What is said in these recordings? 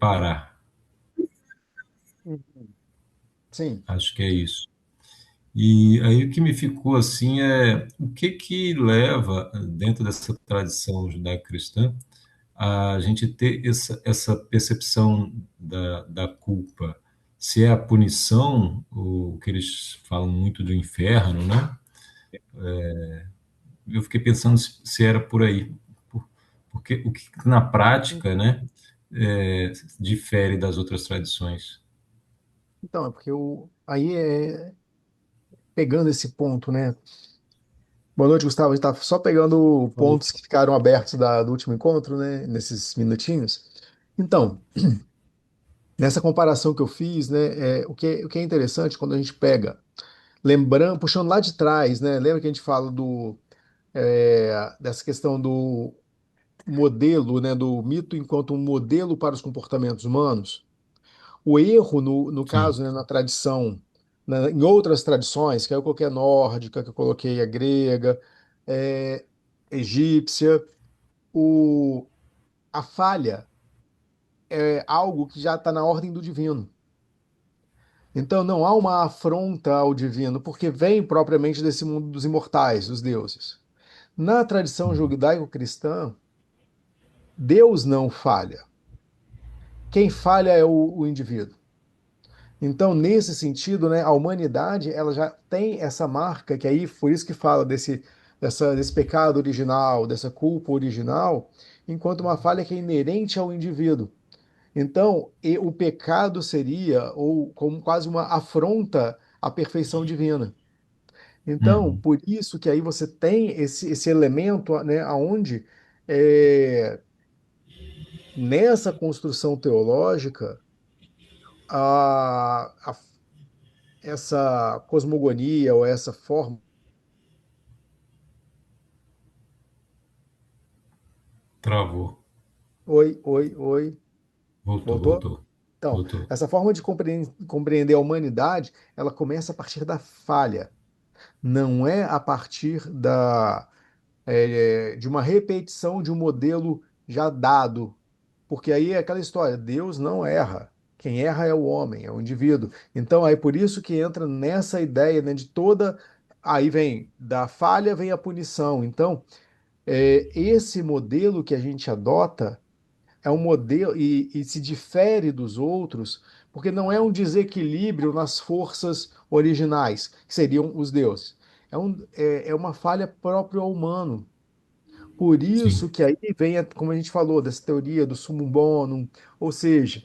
reparar. Uhum. Sim. Acho que é isso. E aí o que me ficou assim é o que que leva, dentro dessa tradição judaico-cristã, a gente ter essa percepção da culpa. Se é a punição, o que eles falam muito do inferno, né? Eu fiquei pensando se era por aí. Porque o que na prática, né, difere das outras tradições. Então, é porque aí pegando esse ponto, né? Boa noite, Gustavo. A gente tá só pegando pontos que ficaram abertos do último encontro, né? Nesses minutinhos. Então, nessa comparação que eu fiz, né? O que é interessante quando a gente pega, lembrando, puxando lá de trás, né? Lembra que a gente fala dessa questão do modelo, né? Do mito enquanto um modelo para os comportamentos humanos? O erro, no Sim. caso, né, na tradição, em outras tradições, que aí eu coloquei a nórdica, que eu coloquei a grega, é, egípcia, o, a falha é algo que já está na ordem do divino. Então não há uma afronta ao divino, porque vem propriamente desse mundo dos imortais, dos deuses. Na tradição judaico-cristã, Deus não falha. Quem falha é o indivíduo. Então, nesse sentido, né, a humanidade ela já tem essa marca, que aí por isso que fala desse pecado original, dessa culpa original, enquanto uma falha que é inerente ao indivíduo. Então, o pecado seria ou como quase uma afronta à perfeição divina. Então, Uhum. por isso que aí você tem esse elemento, né, aonde é, nessa construção teológica a essa cosmogonia ou essa forma. Travou. Oi, oi, oi. Voltou, Voltou? voltou. Então, Voltou. essa forma de compreender a humanidade, ela começa a partir da falha, não é a partir de uma repetição de um modelo já dado. Porque aí é aquela história, Deus não erra. Quem erra é o homem, é o indivíduo. Então, aí por isso que entra nessa ideia, né, de toda. Aí vem, da falha vem a punição. Então, esse modelo que a gente adota é um modelo e se difere dos outros, porque não é um desequilíbrio nas forças originais, que seriam os deuses. É uma falha própria ao humano. Por Sim. isso que aí vem, como a gente falou, dessa teoria do summum bonum, ou seja,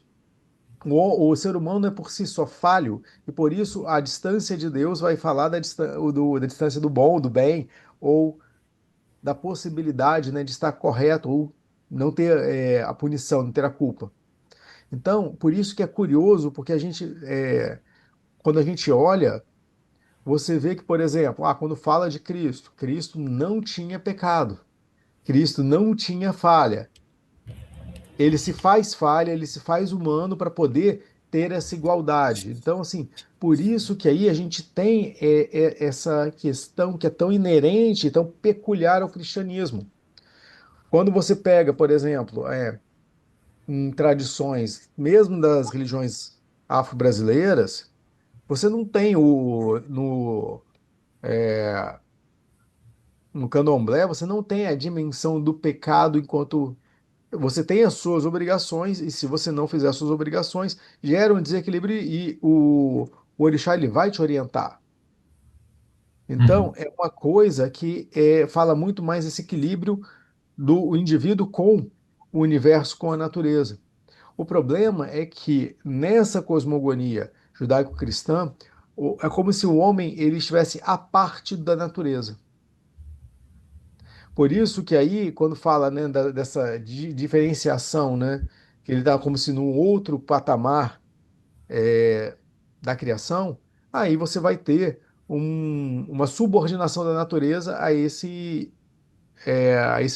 o ser humano é por si só falho, e por isso a distância de Deus vai falar da distância do bom, do bem, ou da possibilidade, né, de estar correto ou não ter a punição, não ter a culpa. Então, por isso que é curioso, porque quando a gente olha, você vê que, por exemplo, quando fala de Cristo, Cristo não tinha pecado, Cristo não tinha falha. Ele se faz falha, ele se faz humano para poder ter essa igualdade. Então, assim, por isso que aí a gente tem essa questão que é tão inerente, tão peculiar ao cristianismo. Quando você pega, por exemplo, em tradições, mesmo das religiões afro-brasileiras, você não tem no candomblé, você não tem a dimensão do pecado enquanto você tem as suas obrigações, e se você não fizer as suas obrigações, gera um desequilíbrio e o orixá ele vai te orientar. Então, Uhum. é uma coisa que fala muito mais esse equilíbrio do indivíduo com o universo, com a natureza. O problema é que nessa cosmogonia judaico-cristã, é como se o homem ele estivesse à parte da natureza. Por isso que aí, quando fala, né, dessa diferenciação, né, que ele está como se num outro patamar é, da criação, aí você vai ter uma subordinação da natureza a esse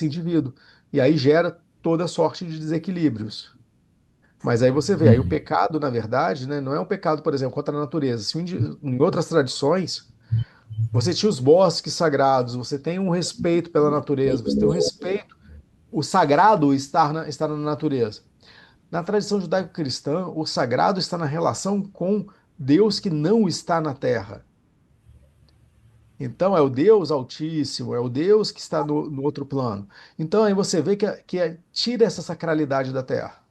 indivíduo. E aí gera toda sorte de desequilíbrios. Mas aí você vê, aí o Uhum. pecado, na verdade, né, não é um pecado, por exemplo, contra a natureza. Se em outras tradições, você tinha os bosques sagrados, você tem um respeito pela natureza, você tem um respeito, o sagrado está na natureza. Na tradição judaico-cristã, o sagrado está na relação com Deus que não está na terra. Então, é o Deus Altíssimo, é o Deus que está no outro plano. Então, aí você vê tira essa sacralidade da terra.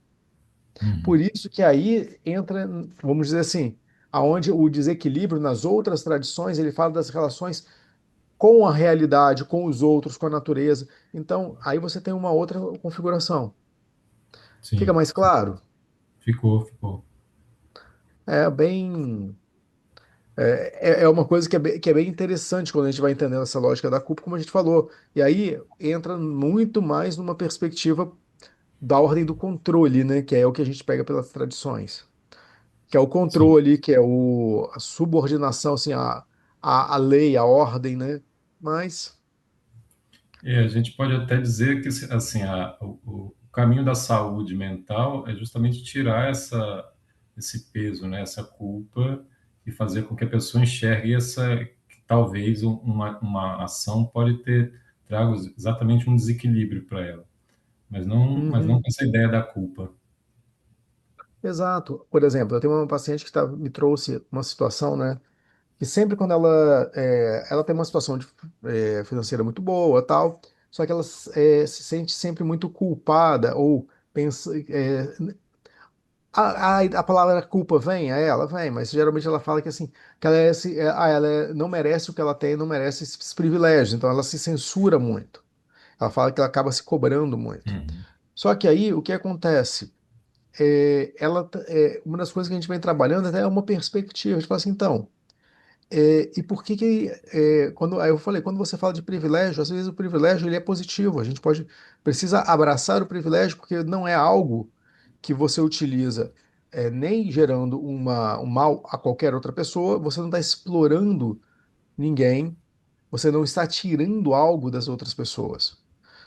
Por Uhum. isso que aí entra, vamos dizer assim, aonde o desequilíbrio nas outras tradições, ele fala das relações com a realidade, com os outros, com a natureza. Então, aí você tem uma outra configuração. Fica Sim, mais sim. claro? Ficou, ficou. É bem. É uma coisa que é bem interessante quando a gente vai entendendo essa lógica da culpa, como a gente falou. E aí entra muito mais numa perspectiva da ordem do controle, né? Que é o que a gente pega pelas tradições. Que é o Sim. controle, que é a subordinação, assim, a lei, a ordem, né? Mas, A gente pode até dizer que assim, o caminho da saúde mental é justamente tirar esse peso, né, essa culpa e fazer com que a pessoa enxergue que talvez uma ação pode ter trago exatamente um desequilíbrio para ela, mas não uhum, com essa ideia da culpa. exato. Por exemplo, eu tenho uma paciente que me trouxe uma situação, né? Que sempre quando ela tem uma situação financeira muito boa, tal, só que ela se sente sempre muito culpada ou pensa, a palavra culpa vem a ela, vem, mas geralmente ela fala que assim, que não merece o que ela tem, não merece esses privilégios, então ela se censura muito. Ela fala que ela acaba se cobrando muito. Uhum. Só que aí o que acontece? Uma das coisas que a gente vem trabalhando até é uma perspectiva. A gente fala assim, então. E por aí eu falei, quando você fala de privilégio, às vezes o privilégio ele é positivo. A gente precisa abraçar o privilégio porque não é algo que você utiliza nem gerando um mal a qualquer outra pessoa. Você não está explorando ninguém. Você não está tirando algo das outras pessoas.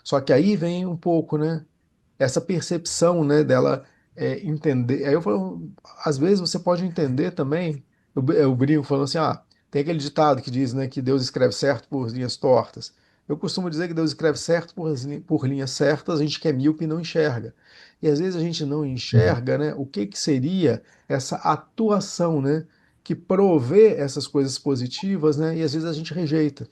Só que aí vem um pouco, né? Essa percepção, né, dela entender. Aí eu falo, às vezes você pode entender também, eu brinco falando assim, tem aquele ditado que diz, né, que Deus escreve certo por linhas tortas. Eu costumo dizer que Deus escreve certo por linhas certas, a gente que é míope e não enxerga. E às vezes a gente não Uhum. enxerga, né, o que que seria essa atuação, né, que provê essas coisas positivas, né, e às vezes a gente rejeita.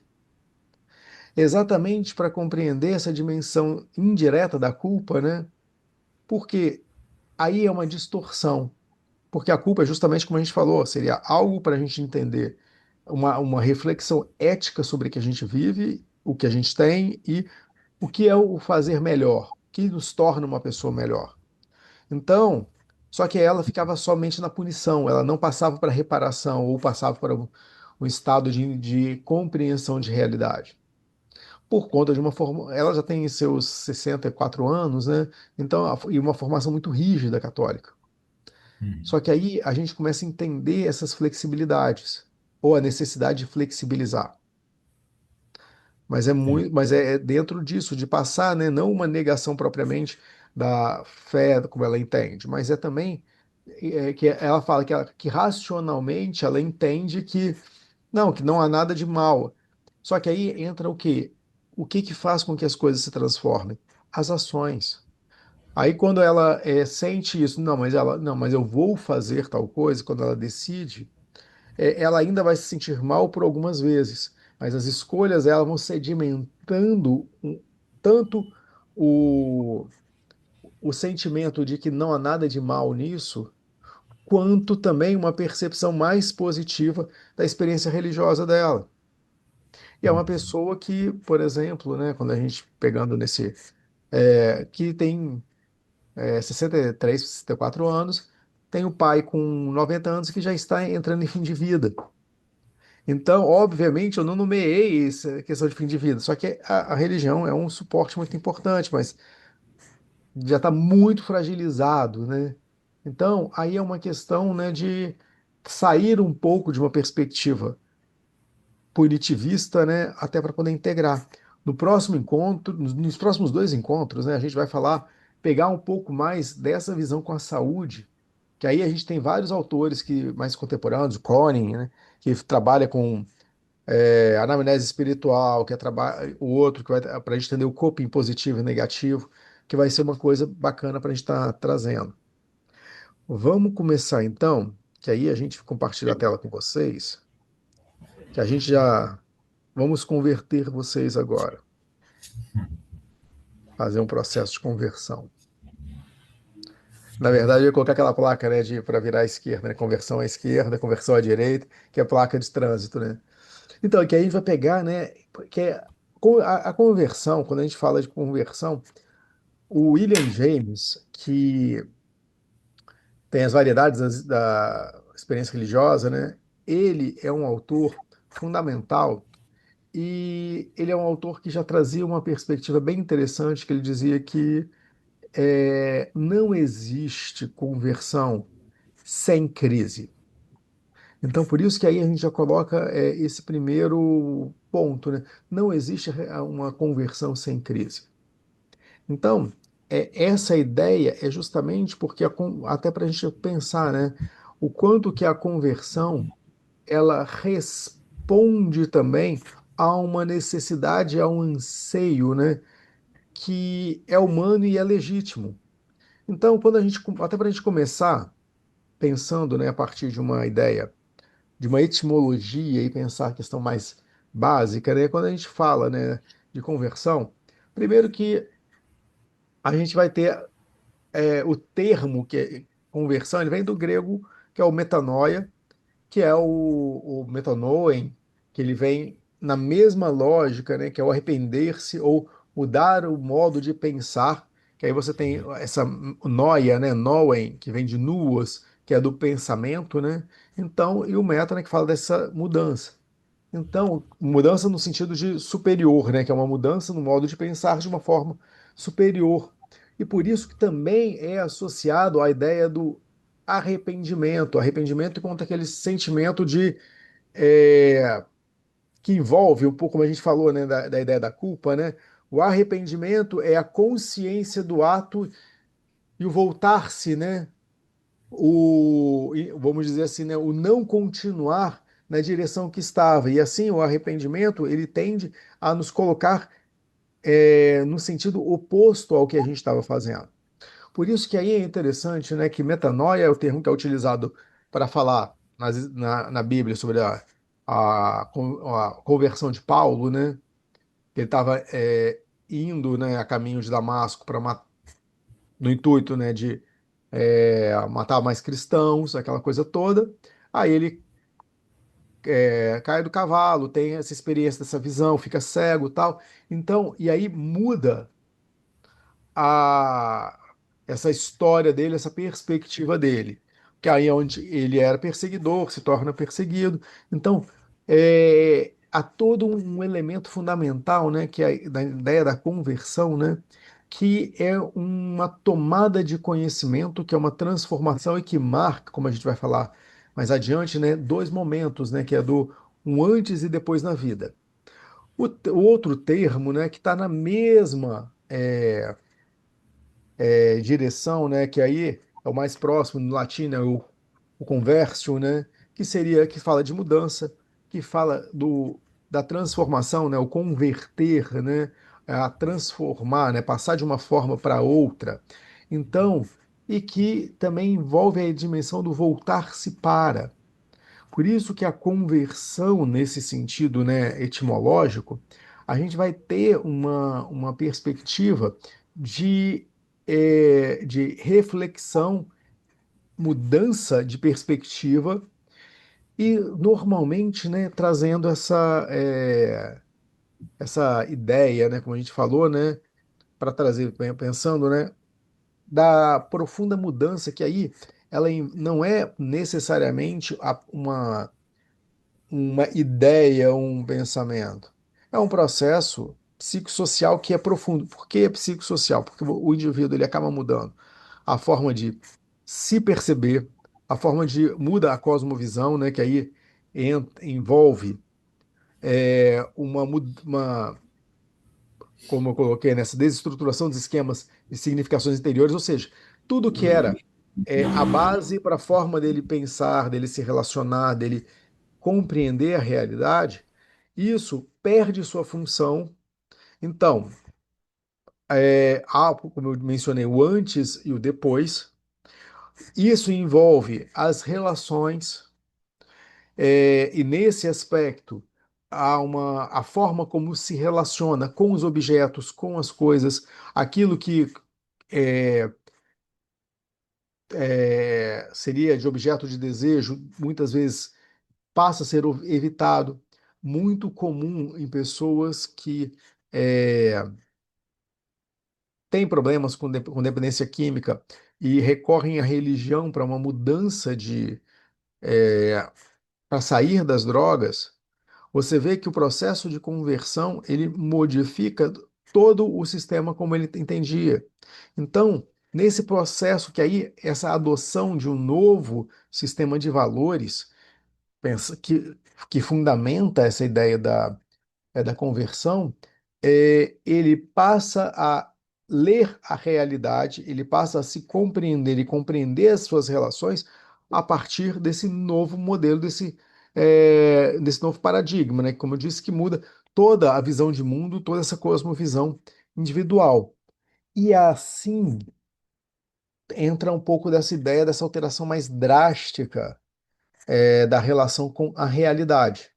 Exatamente para compreender essa dimensão indireta da culpa, né? Porque aí é uma distorção, porque a culpa é justamente como a gente falou, seria algo para a gente entender, uma reflexão ética sobre o que a gente vive, o que a gente tem e o que é o fazer melhor, o que nos torna uma pessoa melhor. Então, só que ela ficava somente na punição, ela não passava para reparação ou passava para um estado de compreensão de realidade. Por conta de uma forma, ela já tem seus 64 anos, né? Então, e uma formação muito rígida católica. Uhum. Só que aí a gente começa a entender essas flexibilidades, ou a necessidade de flexibilizar. Sim. Mas é dentro disso, de passar, né, não uma negação propriamente da fé como ela entende, mas é também que ela fala que racionalmente ela entende que não há nada de mal. Só que aí entra o quê? O que que faz com que as coisas se transformem? As ações. Aí quando ela sente isso, não, mas eu vou fazer tal coisa, quando ela decide, ela ainda vai se sentir mal por algumas vezes, mas as escolhas dela vão sedimentando tanto o, o sentimento de que não há nada de mal nisso, quanto também uma percepção mais positiva da experiência religiosa dela. E é uma Uhum. pessoa que, por exemplo, né, quando a gente pegando que tem 63, 64 anos, tem o pai com 90 anos que já está entrando em fim de vida. Então, obviamente, eu não nomeei essa questão de fim de vida, só que a religião é um suporte muito importante, mas já está muito fragilizado, né? Então, aí é uma questão, né, de sair um pouco de uma perspectiva punitivista, né, até para poder integrar. No próximo encontro, nos próximos dois encontros, né, a gente vai pegar um pouco mais dessa visão com a saúde, que aí a gente tem vários autores que mais contemporâneos, o Cronin, né, que trabalha com anamnese espiritual, o outro que vai para a gente entender o coping positivo e negativo, que vai ser uma coisa bacana para a gente estar trazendo. Vamos começar então, que aí a gente compartilha a tela com vocês, que a gente já vamos converter vocês agora, fazer um processo de conversão. Na verdade, eu ia colocar aquela placa, né, de para virar à esquerda, né, conversão à esquerda, conversão à direita, que é a placa de trânsito, né? Então, que aí a gente vai pegar, né, que é a conversão, quando a gente fala de conversão, o William James, que tem as variedades da experiência religiosa, né? Ele é um autor fundamental e ele é um autor que já trazia uma perspectiva bem interessante, que ele dizia que não existe conversão sem crise. Então, por isso que aí a gente já coloca esse primeiro ponto, né? Não existe uma conversão sem crise. Então, essa ideia é justamente porque até para a gente pensar, né? O quanto que a conversão ela responde também a uma necessidade, a um anseio, né? Que é humano e é legítimo. Então, quando a gente, até para a gente começar pensando, né, a partir de uma ideia, de uma etimologia e pensar a questão mais básica, né, quando a gente fala, né, de conversão, primeiro que a gente vai ter o termo que é conversão, ele vem do grego, que é o metanoia, que é o metanoen, que ele vem na mesma lógica, né, que é o arrepender-se ou mudar o modo de pensar, que aí você tem essa noia, né, noen, que vem de nuos, que é do pensamento, né? Então, e o meta, né, que fala dessa mudança. Então, mudança no sentido de superior, né, que é uma mudança no modo de pensar de uma forma superior. E por isso que também é associado à ideia do arrependimento. Arrependimento contra aquele sentimento de que envolve um pouco, como a gente falou, né, da ideia da culpa, né? O arrependimento é a consciência do ato e o voltar-se, né? Vamos dizer assim, né? O não continuar na direção que estava. E assim, o arrependimento, ele tende a nos colocar no sentido oposto ao que a gente estava fazendo. Por isso que aí é interessante, né, que metanoia é o termo que é utilizado para falar na Bíblia sobre a conversão de Paulo, né? Ele estava indo, né, a caminho de Damasco no intuito, né, de matar mais cristãos, aquela coisa toda. Aí ele cai do cavalo, tem essa experiência, dessa visão, fica cego, e tal. Então, e aí muda a, essa história dele, essa perspectiva dele. Que aí é onde ele era perseguidor, se torna perseguido. Então, há todo um elemento fundamental, né, que é da ideia da conversão, né, que é uma tomada de conhecimento, que é uma transformação e que marca, como a gente vai falar mais adiante, né, dois momentos, né, que é do um antes e depois na vida. O outro termo, né, que está na mesma direção, né, que aí é o mais próximo no latim, né, o conversio, né, que seria que fala de mudança, que fala da transformação, né, o converter, né, a transformar, né, passar de uma forma para outra. Então, e que também envolve a dimensão do voltar-se para. Por isso que a conversão, nesse sentido, né, etimológico, a gente vai ter uma perspectiva de reflexão, mudança de perspectiva e, normalmente, né, trazendo essa ideia, né, como a gente falou, né, para trazer, pensando, né, da profunda mudança que aí ela não é necessariamente uma ideia, um pensamento. É um processo psicossocial que é profundo. Por que é psicossocial? Porque o indivíduo ele acaba mudando a forma de se perceber, a forma de muda a cosmovisão, né, que aí envolve uma, como eu coloquei, nessa desestruturação dos esquemas de significações interiores, ou seja, tudo que era a base para a forma dele pensar, dele se relacionar, dele compreender a realidade, isso perde sua função. Então, há, como eu mencionei, o antes e o depois. Isso envolve as relações, e nesse aspecto, a forma como se relaciona com os objetos, com as coisas, aquilo que é, seria de objeto de desejo, muitas vezes passa a ser evitado, muito comum em pessoas que é, têm problemas com dependência química e recorrem à religião para uma mudança para sair das drogas. Você vê que o processo de conversão ele modifica todo o sistema como ele entendia. Então, nesse processo que aí essa adoção de um novo sistema de valores pensa que fundamenta essa ideia da conversão, ele passa a ler a realidade, ele passa a se compreender e compreender as suas relações a partir desse novo modelo, desse novo paradigma, né? Como eu disse, que muda toda a visão de mundo, toda essa cosmovisão individual. E assim entra um pouco dessa ideia, dessa alteração mais drástica, da relação com a realidade.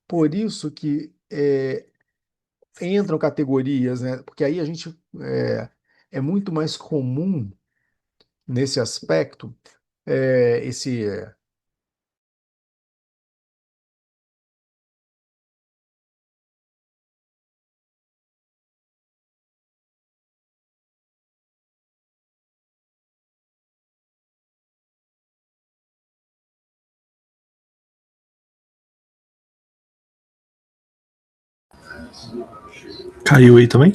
Por isso que entram categorias, né? Porque aí a gente é muito mais comum nesse aspecto, esse. Caiu aí também?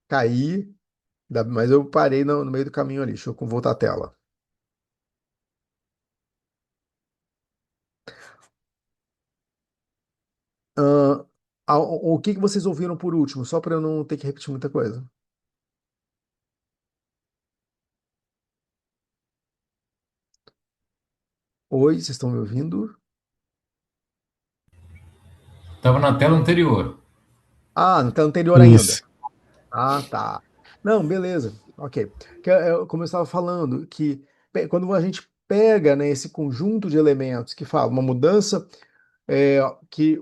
Cair, mas eu parei no meio do caminho ali. Deixa eu voltar a tela. Ah, o que que vocês ouviram por último? Só para eu não ter que repetir muita coisa. Oi, vocês estão me ouvindo? Estava na tela anterior. Ah, não está anterior ainda. Isso. Ah, tá. Não, beleza. Ok. Como eu estava falando, que quando a gente pega, né, esse conjunto de elementos que fala uma mudança, é, que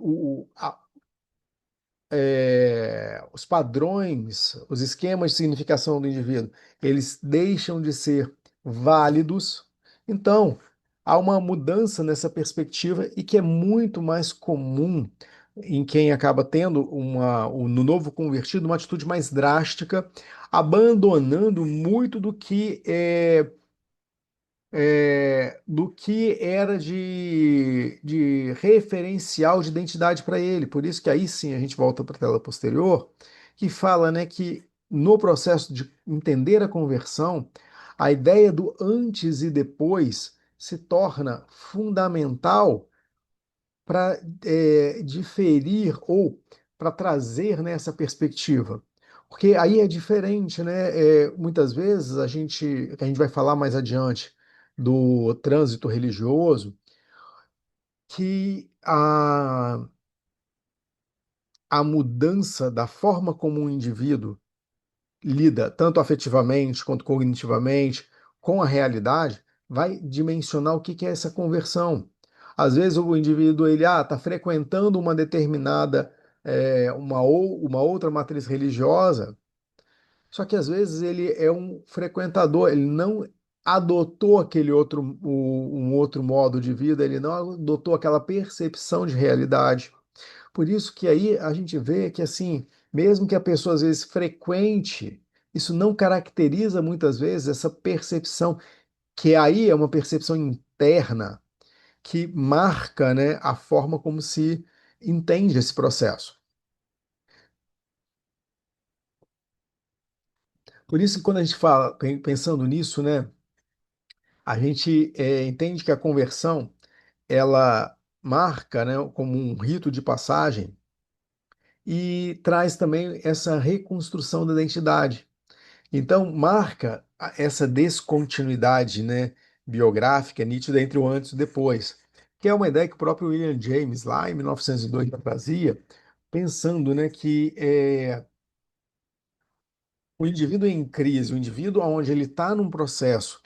os padrões, os esquemas de significação do indivíduo, eles deixam de ser válidos. Então, há uma mudança nessa perspectiva e que é muito mais comum em quem acaba tendo no novo convertido, uma atitude mais drástica, abandonando muito do que era de referencial de identidade para ele. Por isso que aí sim a gente volta para a tela posterior, que fala, né, que no processo de entender a conversão, a ideia do antes e depois se torna fundamental para diferir ou para trazer nessa perspectiva. Porque aí é diferente, né? Muitas vezes a gente vai falar mais adiante do trânsito religioso, que a mudança da forma como um indivíduo lida, tanto afetivamente quanto cognitivamente, com a realidade, vai dimensionar o que que é essa conversão. Às vezes o indivíduo ele está frequentando uma determinada uma outra matriz religiosa, só que às vezes ele é um frequentador, ele não adotou um outro modo de vida, ele não adotou aquela percepção de realidade. Por isso que aí a gente vê que assim, mesmo que a pessoa às vezes frequente, isso não caracteriza muitas vezes essa percepção, que aí é uma percepção interna que marca, né, a forma como se entende esse processo. Por isso que quando a gente fala, pensando nisso, né, a gente entende que a conversão ela marca, né, como um rito de passagem e traz também essa reconstrução da identidade. Então, marca essa descontinuidade, né, biográfica nítida entre o antes e o depois, que é uma ideia que o próprio William James, lá em 1902, já trazia, pensando, né, que o indivíduo em crise, o indivíduo onde ele está num processo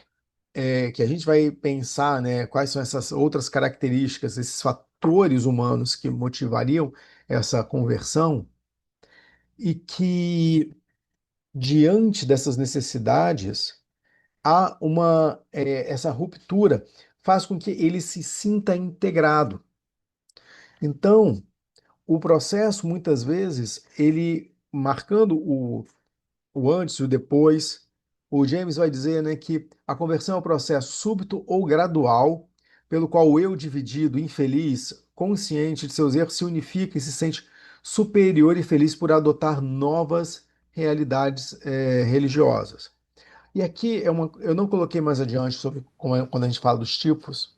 que a gente vai pensar, né, quais são essas outras características, esses fatores humanos que motivariam essa conversão, e que, diante dessas necessidades, há essa ruptura faz com que ele se sinta integrado. Então, o processo, muitas vezes, ele marcando o antes e o depois, o James vai dizer, né, que a conversão é um processo súbito ou gradual, pelo qual o eu dividido, infeliz, consciente de seus erros, se unifica e se sente superior e feliz por adotar novas realidades religiosas. E aqui eu não coloquei mais adiante sobre quando a gente fala dos tipos,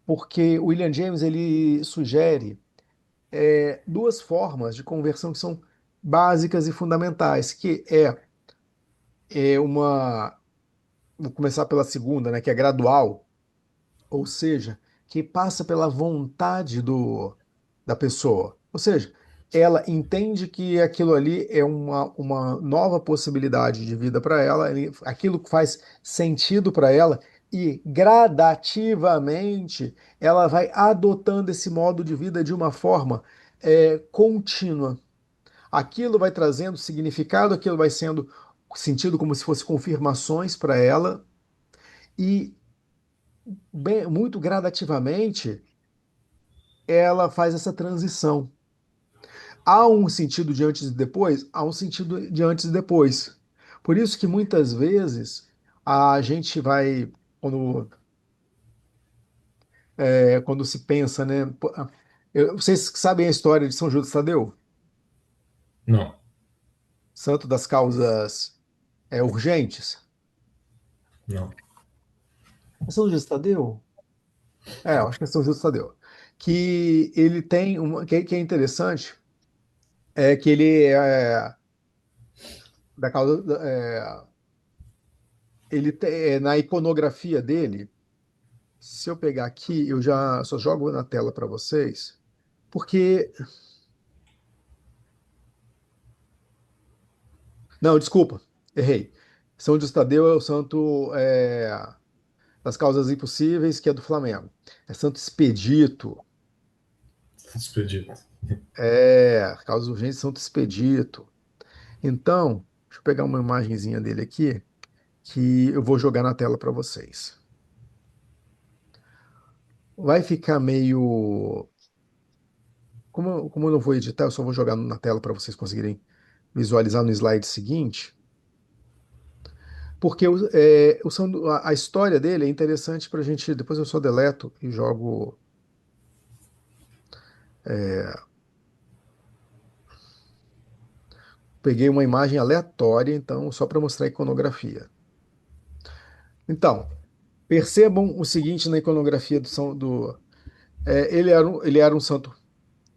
porque o William James ele sugere duas formas de conversão que são básicas e fundamentais, que uma, vou começar pela segunda, né, que é gradual, ou seja, que passa pela vontade da pessoa. Ou seja, ela entende que aquilo ali é uma nova possibilidade de vida para ela, aquilo que faz sentido para ela, e gradativamente ela vai adotando esse modo de vida de uma forma contínua. Aquilo vai trazendo significado, aquilo vai sendo sentido como se fosse confirmações para ela, e muito gradativamente ela faz essa transição. Há um sentido de antes e depois? Há um sentido de antes e depois. Por isso que muitas vezes a gente vai, quando se pensa, né? Vocês sabem a história de São Judas Tadeu, Não, santo das causas urgentes? não. É São Judas Tadeu? Eu acho que é São Judas Tadeu. Que ele tem que é interessante, é que ele da causa, na iconografia dele. Se eu pegar aqui, eu já só jogo na tela para vocês, porque. Não, desculpa, errei. São Justo Tadeu é o santo das causas impossíveis, que é do Flamengo. É Santo Expedito, Despedido. causas urgentes, Santo Expedito. Então, deixa eu pegar uma imagenzinha dele aqui, que eu vou jogar na tela para vocês. Vai ficar meio. Como eu não vou editar, eu só vou jogar na tela para vocês conseguirem visualizar no slide seguinte. Porque a história dele é interessante para a gente. Depois eu só deleto e jogo. é, Peguei uma imagem aleatória, então, só para mostrar a iconografia. Então, percebam o seguinte na iconografia ele era um santo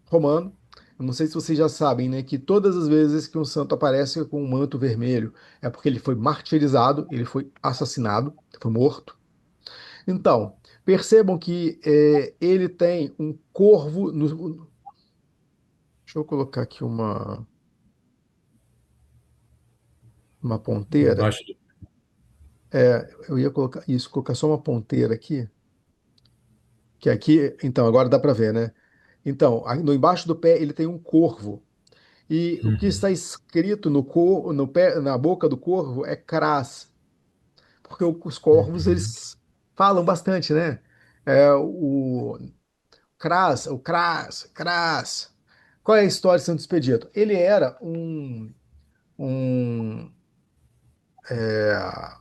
romano. Eu não sei se vocês já sabem, né, que todas as vezes que um santo aparece com um manto vermelho é porque ele foi martirizado, ele foi assassinado, foi morto. Então, percebam que ele tem um corvo. Deixa eu colocar aqui uma ponteira. Embaixo do. Eu ia colocar isso, colocar só uma ponteira aqui, que aqui, então, agora dá para ver, né? Então, no embaixo do pé ele tem um corvo. E o que Uhum, está escrito no pé, na boca do corvo é cras, porque os corvos uhum. eles falam bastante, né? O cras. Qual é a história de Santo Expedito? Ele era um é,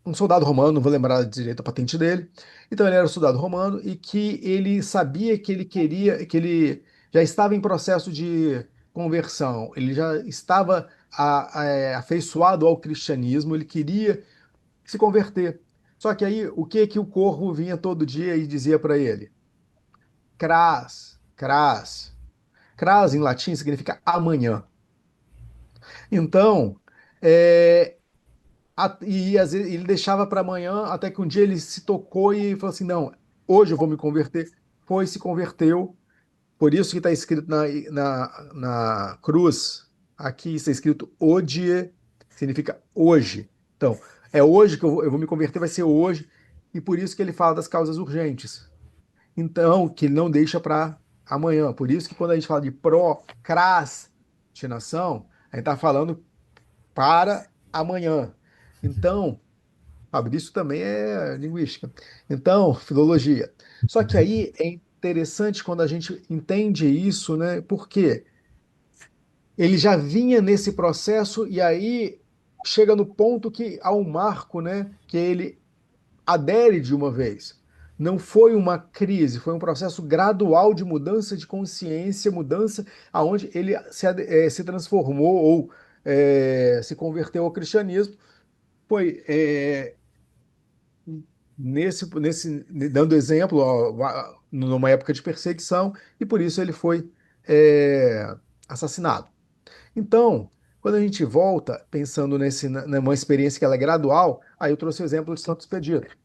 um soldado romano, não vou lembrar direito a patente dele. Então ele era um soldado romano e que ele sabia que ele queria, que ele já estava em processo de conversão, ele já estava afeiçoado ao cristianismo, ele queria se converter. Só que aí o que que o corvo vinha todo dia e dizia para ele? Cras, cras. Cras, em latim, significa amanhã. Então, é, e às vezes ele deixava para amanhã, até que um dia ele se tocou e falou assim: não, hoje eu vou me converter. Foi, se converteu. Por isso que está escrito na cruz, aqui está escrito hodie, significa hoje. Então, é hoje que eu vou me converter, vai ser hoje. E por isso que ele fala das causas urgentes. Então, que ele não deixa para amanhã. Por isso que quando a gente fala de procrastinação, a gente está falando para amanhã. Então, Fábio, isso também é linguística. Então, filologia. Só que aí é interessante quando a gente entende isso, né? Porque ele já vinha nesse processo e aí chega no ponto que há um marco, né? Que ele adere de uma vez. Não foi uma crise, foi um processo gradual de mudança de consciência, mudança aonde ele se transformou ou se converteu ao cristianismo. Foi dando exemplo, ó, numa época de perseguição, e por isso ele foi assassinado. Então, quando a gente volta pensando numa experiência que ela é gradual, aí eu trouxe o exemplo de Santo Expedito.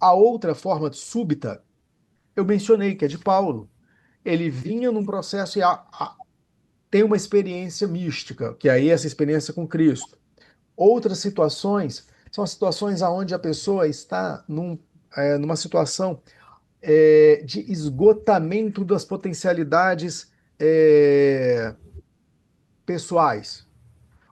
A outra forma súbita, eu mencionei, que é de Paulo. Ele vinha num processo e tem uma experiência mística, que aí é essa experiência com Cristo. Outras situações são as situações onde a pessoa está numa situação de esgotamento das potencialidades pessoais.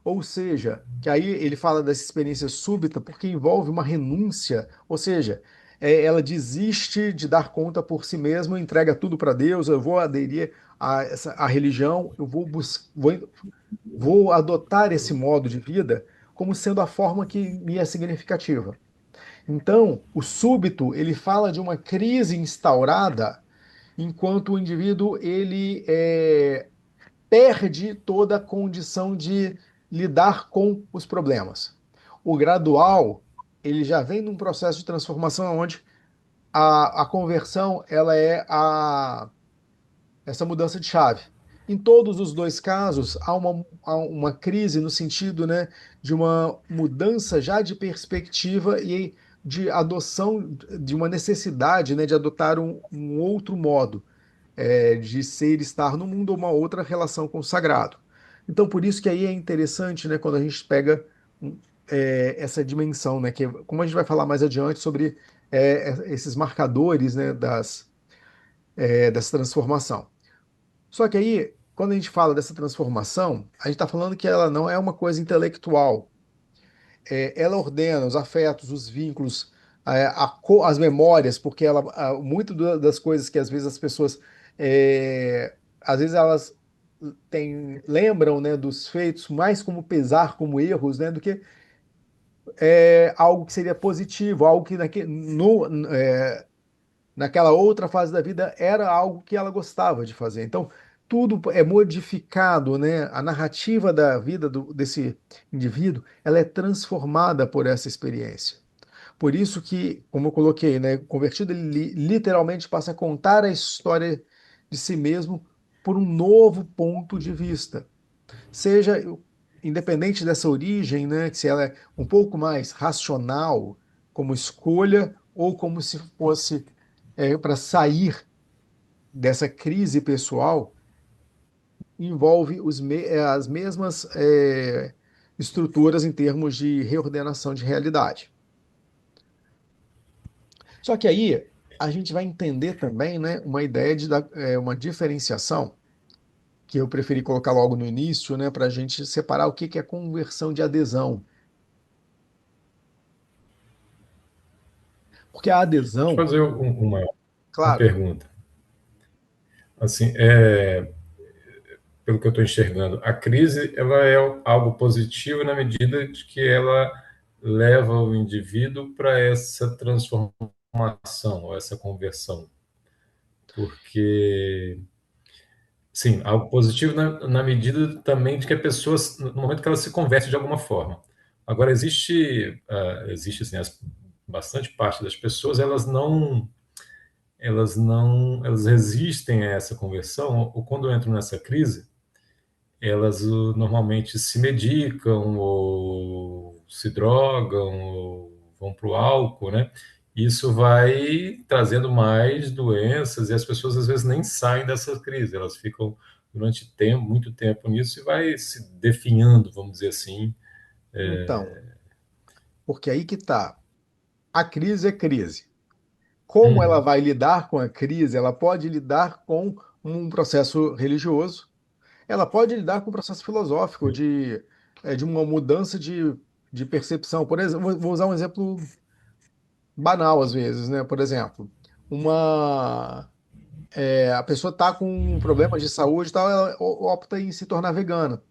Ou seja, que aí ele fala dessa experiência súbita porque envolve uma renúncia, ou seja, ela desiste de dar conta por si mesma, entrega tudo para Deus, eu vou aderir a religião, vou adotar esse modo de vida como sendo a forma que me é significativa. Então, o súbito, ele fala de uma crise instaurada enquanto o indivíduo perde toda a condição de lidar com os problemas. O gradual, ele já vem num processo de transformação onde a conversão ela essa mudança de chave. Em todos os dois casos, há uma crise no sentido, né, de uma mudança já de perspectiva e de adoção de uma necessidade, né, de adotar um outro modo de ser e estar no mundo, ou uma outra relação com o sagrado. Então, por isso que aí é interessante, né, quando a gente pega essa dimensão, né, que como a gente vai falar mais adiante sobre esses marcadores, né, dessa transformação. Só que aí, quando a gente fala dessa transformação, a gente está falando que ela não é uma coisa intelectual. Ela ordena os afetos, os vínculos, as memórias, porque muito das coisas que às vezes as pessoas, às vezes elas lembram, né, dos feitos mais como pesar, como erros, né, do que algo que seria positivo, algo que naquela outra fase da vida era algo que ela gostava de fazer. Então, tudo é modificado, né? A narrativa da vida desse indivíduo, ela é transformada por essa experiência. Por isso que, como eu coloquei, né, convertido, ele literalmente passa a contar a história de si mesmo por um novo ponto de vista. Seja independente dessa origem, né, que se ela é um pouco mais racional como escolha ou como se fosse para sair dessa crise pessoal, envolve as mesmas estruturas em termos de reordenação de realidade. Só que aí a gente vai entender também, né, uma ideia de uma diferenciação, que eu preferi colocar logo no início, né, para a gente separar o que que é conversão de adesão. Porque a Deixa eu adesão, fazer uma claro, pergunta. Assim, pelo que eu estou enxergando, a crise ela é algo positivo na medida de que ela leva o indivíduo para essa transformação, ou essa conversão. Porque, sim, algo positivo na medida também de que a pessoa, no momento que ela se converte de alguma forma. Agora, existe assim, bastante parte das pessoas, elas não elas resistem a essa conversão, ou quando entram nessa crise, elas normalmente se medicam ou se drogam ou vão para o álcool, né? Isso vai trazendo mais doenças e as pessoas às vezes nem saem dessa crise, elas ficam durante tempo, muito tempo nisso e vai se definhando, vamos dizer assim. Então, porque aí que tá. A crise é crise. Como ela Uhum, vai lidar com a crise? Ela pode lidar com um processo religioso, ela pode lidar com um processo filosófico sim, de uma mudança de percepção. Por exemplo, vou usar um exemplo banal às vezes, né? Por exemplo, a pessoa está com problemas de saúde e tal, ela opta em se tornar vegana.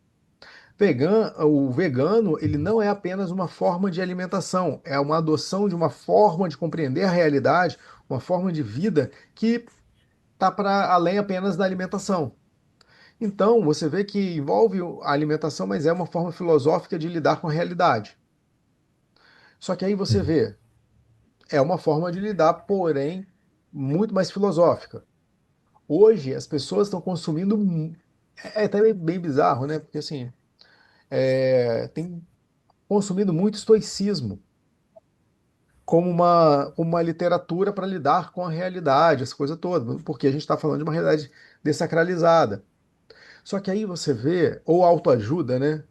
O vegano, ele não é apenas uma forma de alimentação, é uma adoção de uma forma de compreender a realidade, uma forma de vida que está para além apenas da alimentação. Então, você vê que envolve a alimentação, mas é uma forma filosófica de lidar com a realidade. Só que aí você uhum, vê, é uma forma de lidar, porém, muito mais filosófica. Hoje, as pessoas estão consumindo. É até bem bizarro, né? Porque assim, tem consumido muito estoicismo como uma literatura para lidar com a realidade, essa coisa toda, porque a gente está falando de uma realidade desacralizada. Só que aí você vê, ou autoajuda, né?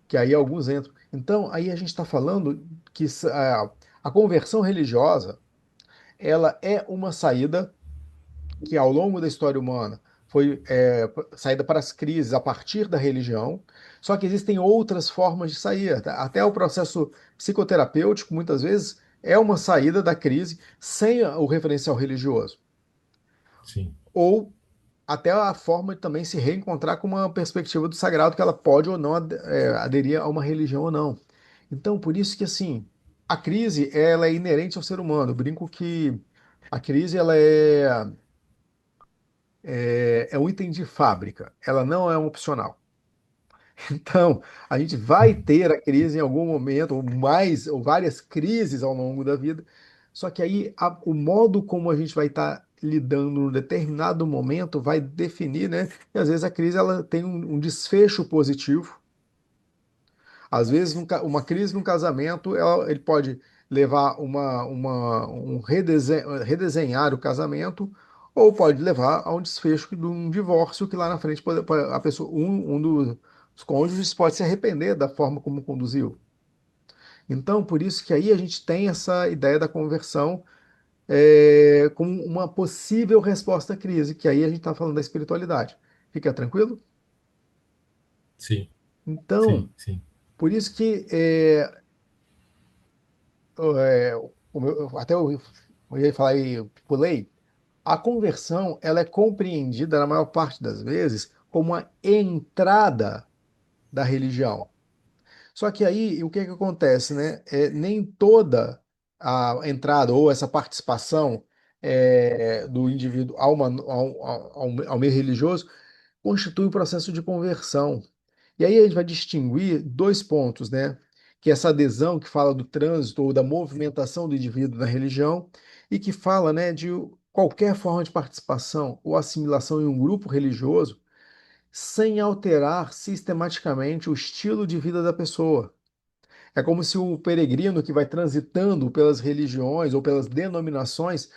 Que aí alguns entram. Então, aí a gente está falando que a conversão religiosa, ela é uma saída que ao longo da história humana foi saída para as crises a partir da religião, só que existem outras formas de sair. Até o processo psicoterapêutico, muitas vezes, é uma saída da crise sem o referencial religioso. sim, Ou até a forma de também se reencontrar com uma perspectiva do sagrado que ela pode ou não aderir a uma religião ou não. Então, por isso que assim, a crise ela é inerente ao ser humano. Eu brinco que a crise ela é um item de fábrica, ela não é um opcional. Então, a gente vai uhum, ter a crise em algum momento, ou mais, ou várias crises ao longo da vida. Só que aí o modo como a gente vai estar lidando num determinado momento vai definir, né? E às vezes a crise ela tem um desfecho positivo. Às vezes uma crise no casamento ele pode levar redesenhar o casamento, ou pode levar a um desfecho de um divórcio que lá na frente a pessoa, um dos cônjuges pode se arrepender da forma como conduziu. Então, por isso que aí a gente tem essa ideia da conversão como uma possível resposta à crise, que aí a gente está falando da espiritualidade. Fica tranquilo? sim, Então, sim, sim, por isso que até eu ia falar e pulei, a conversão ela é compreendida na maior parte das vezes como uma entrada da religião. Só que aí o que que acontece, né? Nem toda a entrada ou essa participação do indivíduo ao meio religioso constitui o processo de conversão. E aí a gente vai distinguir dois pontos, né? Que é essa adesão que fala do trânsito ou da movimentação do indivíduo na religião e que fala, né, de qualquer forma de participação ou assimilação em um grupo religioso sem alterar sistematicamente o estilo de vida da pessoa. É como se o peregrino que vai transitando pelas religiões ou pelas denominações,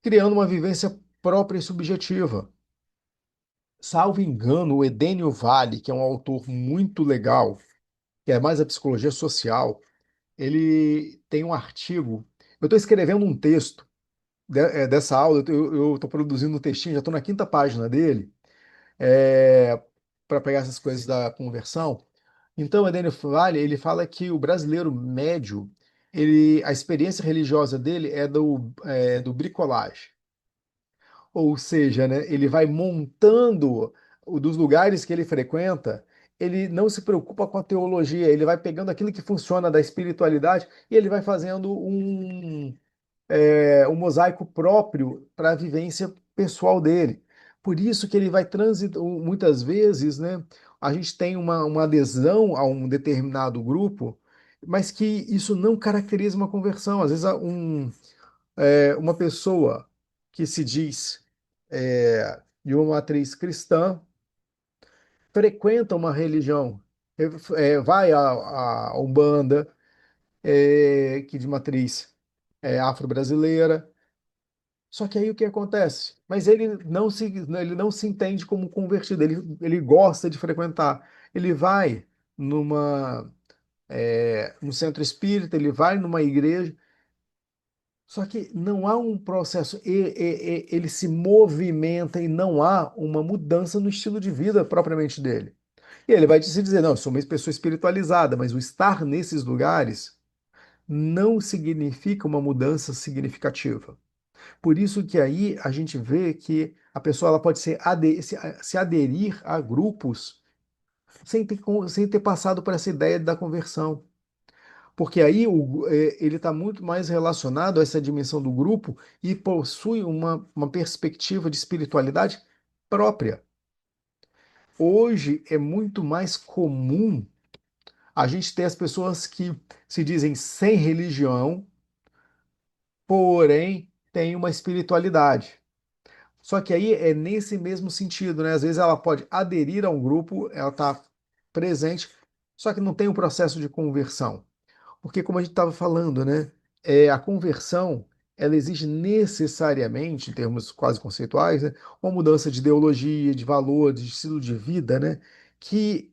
criando uma vivência própria e subjetiva. Salvo engano, o Edênio Vale, que é um autor muito legal, que é mais a psicologia social, ele tem um artigo. Eu estou escrevendo um texto dessa aula, eu estou produzindo um textinho, já estou na quinta página dele, para pegar essas coisas da conversão. Então, o Edênio Vale, ele fala que o brasileiro médio, a experiência religiosa dele do bricolage. Ou seja, né, ele vai montando dos lugares que ele frequenta, ele não se preocupa com a teologia, ele vai pegando aquilo que funciona da espiritualidade e ele vai fazendo um mosaico próprio para a vivência pessoal dele. Por isso que ele vai transitar, muitas vezes, né, a gente tem uma adesão a um determinado grupo, mas que isso não caracteriza uma conversão. Às vezes uma pessoa que se diz de uma matriz cristã, frequenta uma religião, vai à Umbanda, que de matriz afro-brasileira. Só que aí o que acontece? Mas ele não se entende como convertido, ele gosta de frequentar. Ele vai num centro espírita, ele vai numa igreja, só que não há um processo, ele se movimenta e não há uma mudança no estilo de vida propriamente dele. E ele vai se dizer, não, eu sou uma pessoa espiritualizada, mas o estar nesses lugares não significa uma mudança significativa. Por isso que aí a gente vê que a pessoa ela pode se aderir a grupos sem ter passado por essa ideia da conversão. Porque aí ele está muito mais relacionado a essa dimensão do grupo e possui uma perspectiva de espiritualidade própria. Hoje é muito mais comum a gente ter as pessoas que se dizem sem religião, porém têm uma espiritualidade. Só que aí é nesse mesmo sentido, né? Às vezes ela pode aderir a um grupo, ela está presente, só que não tem um processo de conversão. Porque, como a gente estava falando, né? A conversão ela exige necessariamente, em termos quase conceituais, né, uma mudança de ideologia, de valores, de estilo de vida, né? Que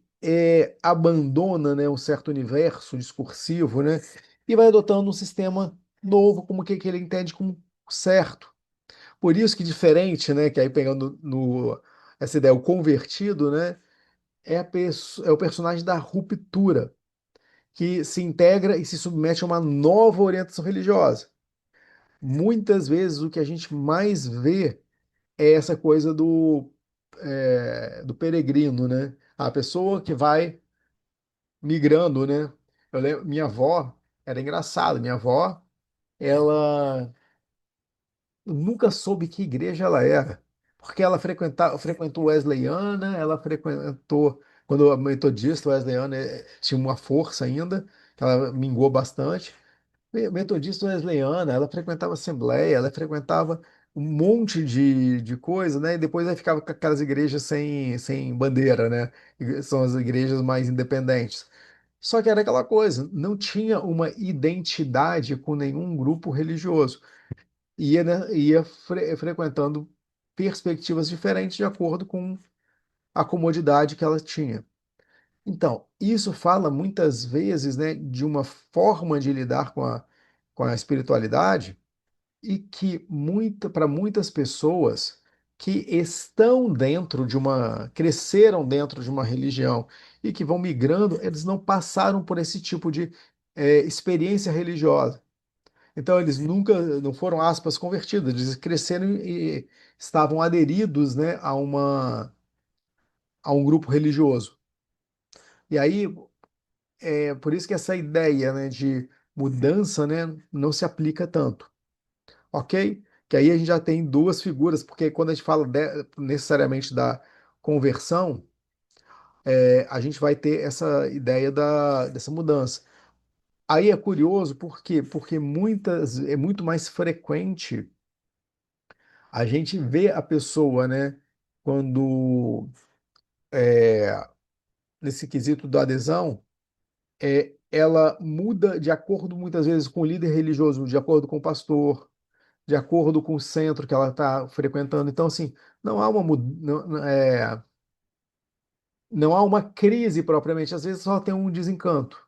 abandona, né, um certo universo discursivo, né? E vai adotando um sistema novo, como que ele entende como certo. Por isso que diferente, né, que aí pegando no essa ideia, o convertido, né, é o personagem da ruptura, que se integra e se submete a uma nova orientação religiosa. Muitas vezes o que a gente mais vê é essa coisa do peregrino, né? A pessoa que vai migrando, né? Eu lembro, minha avó era engraçada, minha avó, ela nunca soube que igreja ela era, porque ela frequentou Wesleyana, ela frequentou, quando a metodista Wesleyana tinha uma força ainda, ela mingou bastante. Metodista Wesleyana, ela frequentava Assembleia, ela frequentava um monte de coisa, né? E depois aí ficava com aquelas igrejas sem bandeira, né? São as igrejas mais independentes. Só que era aquela coisa, não tinha uma identidade com nenhum grupo religioso ia, né, frequentando perspectivas diferentes de acordo com a comodidade que ela tinha. Então, isso fala muitas vezes, né, de uma forma de lidar com a espiritualidade e que para muitas pessoas que estão dentro cresceram dentro de uma religião e que vão migrando, eles não passaram por esse tipo de experiência religiosa. Então eles nunca não foram aspas convertidos, eles cresceram e estavam aderidos, né, a um grupo religioso. E aí é por isso que essa ideia, né, de mudança, né, não se aplica tanto, ok? Que aí a gente já tem duas figuras, porque quando a gente fala necessariamente da conversão, a gente vai ter essa ideia dessa mudança. Aí é curioso, por quê? Porque é muito mais frequente a gente vê a pessoa, né, quando nesse quesito da adesão, ela muda de acordo muitas vezes com o líder religioso, de acordo com o pastor, de acordo com o centro que ela está frequentando. Então, assim, não há não há uma crise propriamente, às vezes só tem um desencanto.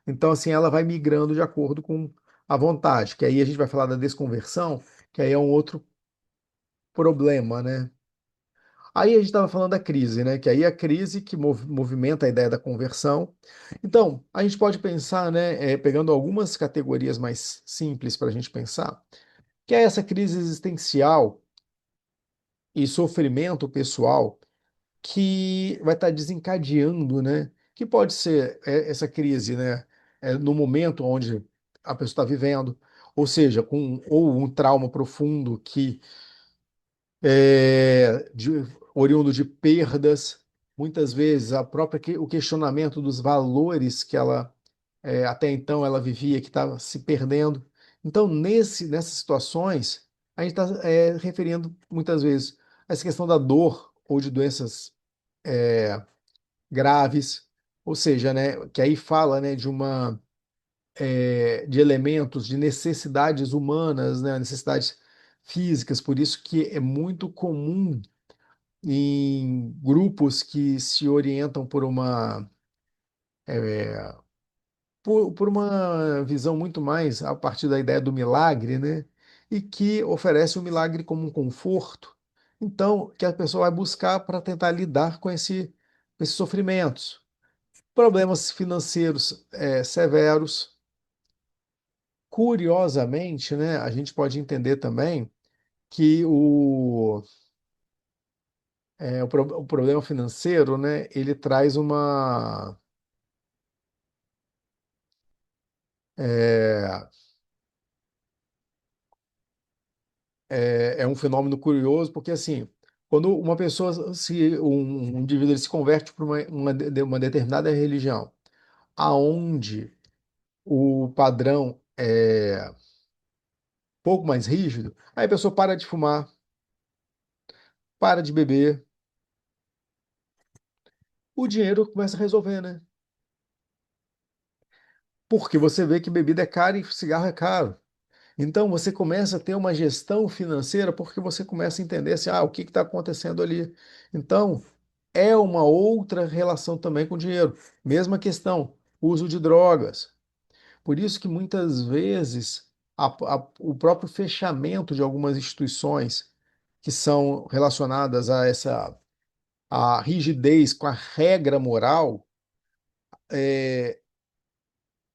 Então, assim, ela vai migrando de acordo com a vontade, que aí a gente vai falar da desconversão, que aí é um outro problema, né? Aí a gente estava falando da crise, né? Que aí é a crise que movimenta a ideia da conversão. Então, a gente pode pensar, né, pegando algumas categorias mais simples para a gente pensar, que é essa crise existencial e sofrimento pessoal que vai estar desencadeando, né? Que pode ser essa crise, né? No momento onde a pessoa está vivendo, ou seja, ou um trauma profundo que oriundo de perdas, muitas vezes o questionamento dos valores que ela até então ela vivia, que estava se perdendo. Então, nessas situações, a gente está referindo muitas vezes a essa questão da dor ou de doenças é, graves, ou seja, né, que aí fala, né, de elementos, de necessidades humanas, né, necessidades físicas, por isso que é muito comum em grupos que se orientam por uma visão muito mais a partir da ideia do milagre, né? E que oferece o milagre como um conforto. Então, que a pessoa vai buscar para tentar lidar com esses sofrimentos. Problemas financeiros severos. Curiosamente, né, a gente pode entender também que o problema financeiro, né, ele traz é, é um fenômeno curioso, porque assim, quando uma pessoa, se um indivíduo ele se converte para uma determinada religião, aonde o padrão é um pouco mais rígido, aí a pessoa para de fumar, para de beber, o dinheiro começa a resolver, né? Porque você vê que bebida é cara e cigarro é caro. Então você começa a ter uma gestão financeira porque você começa a entender assim, o que está acontecendo ali. Então, é uma outra relação também com o dinheiro. Mesma questão, uso de drogas. Por isso que muitas vezes o próprio fechamento de algumas instituições que são relacionadas a essa a rigidez com a regra moral,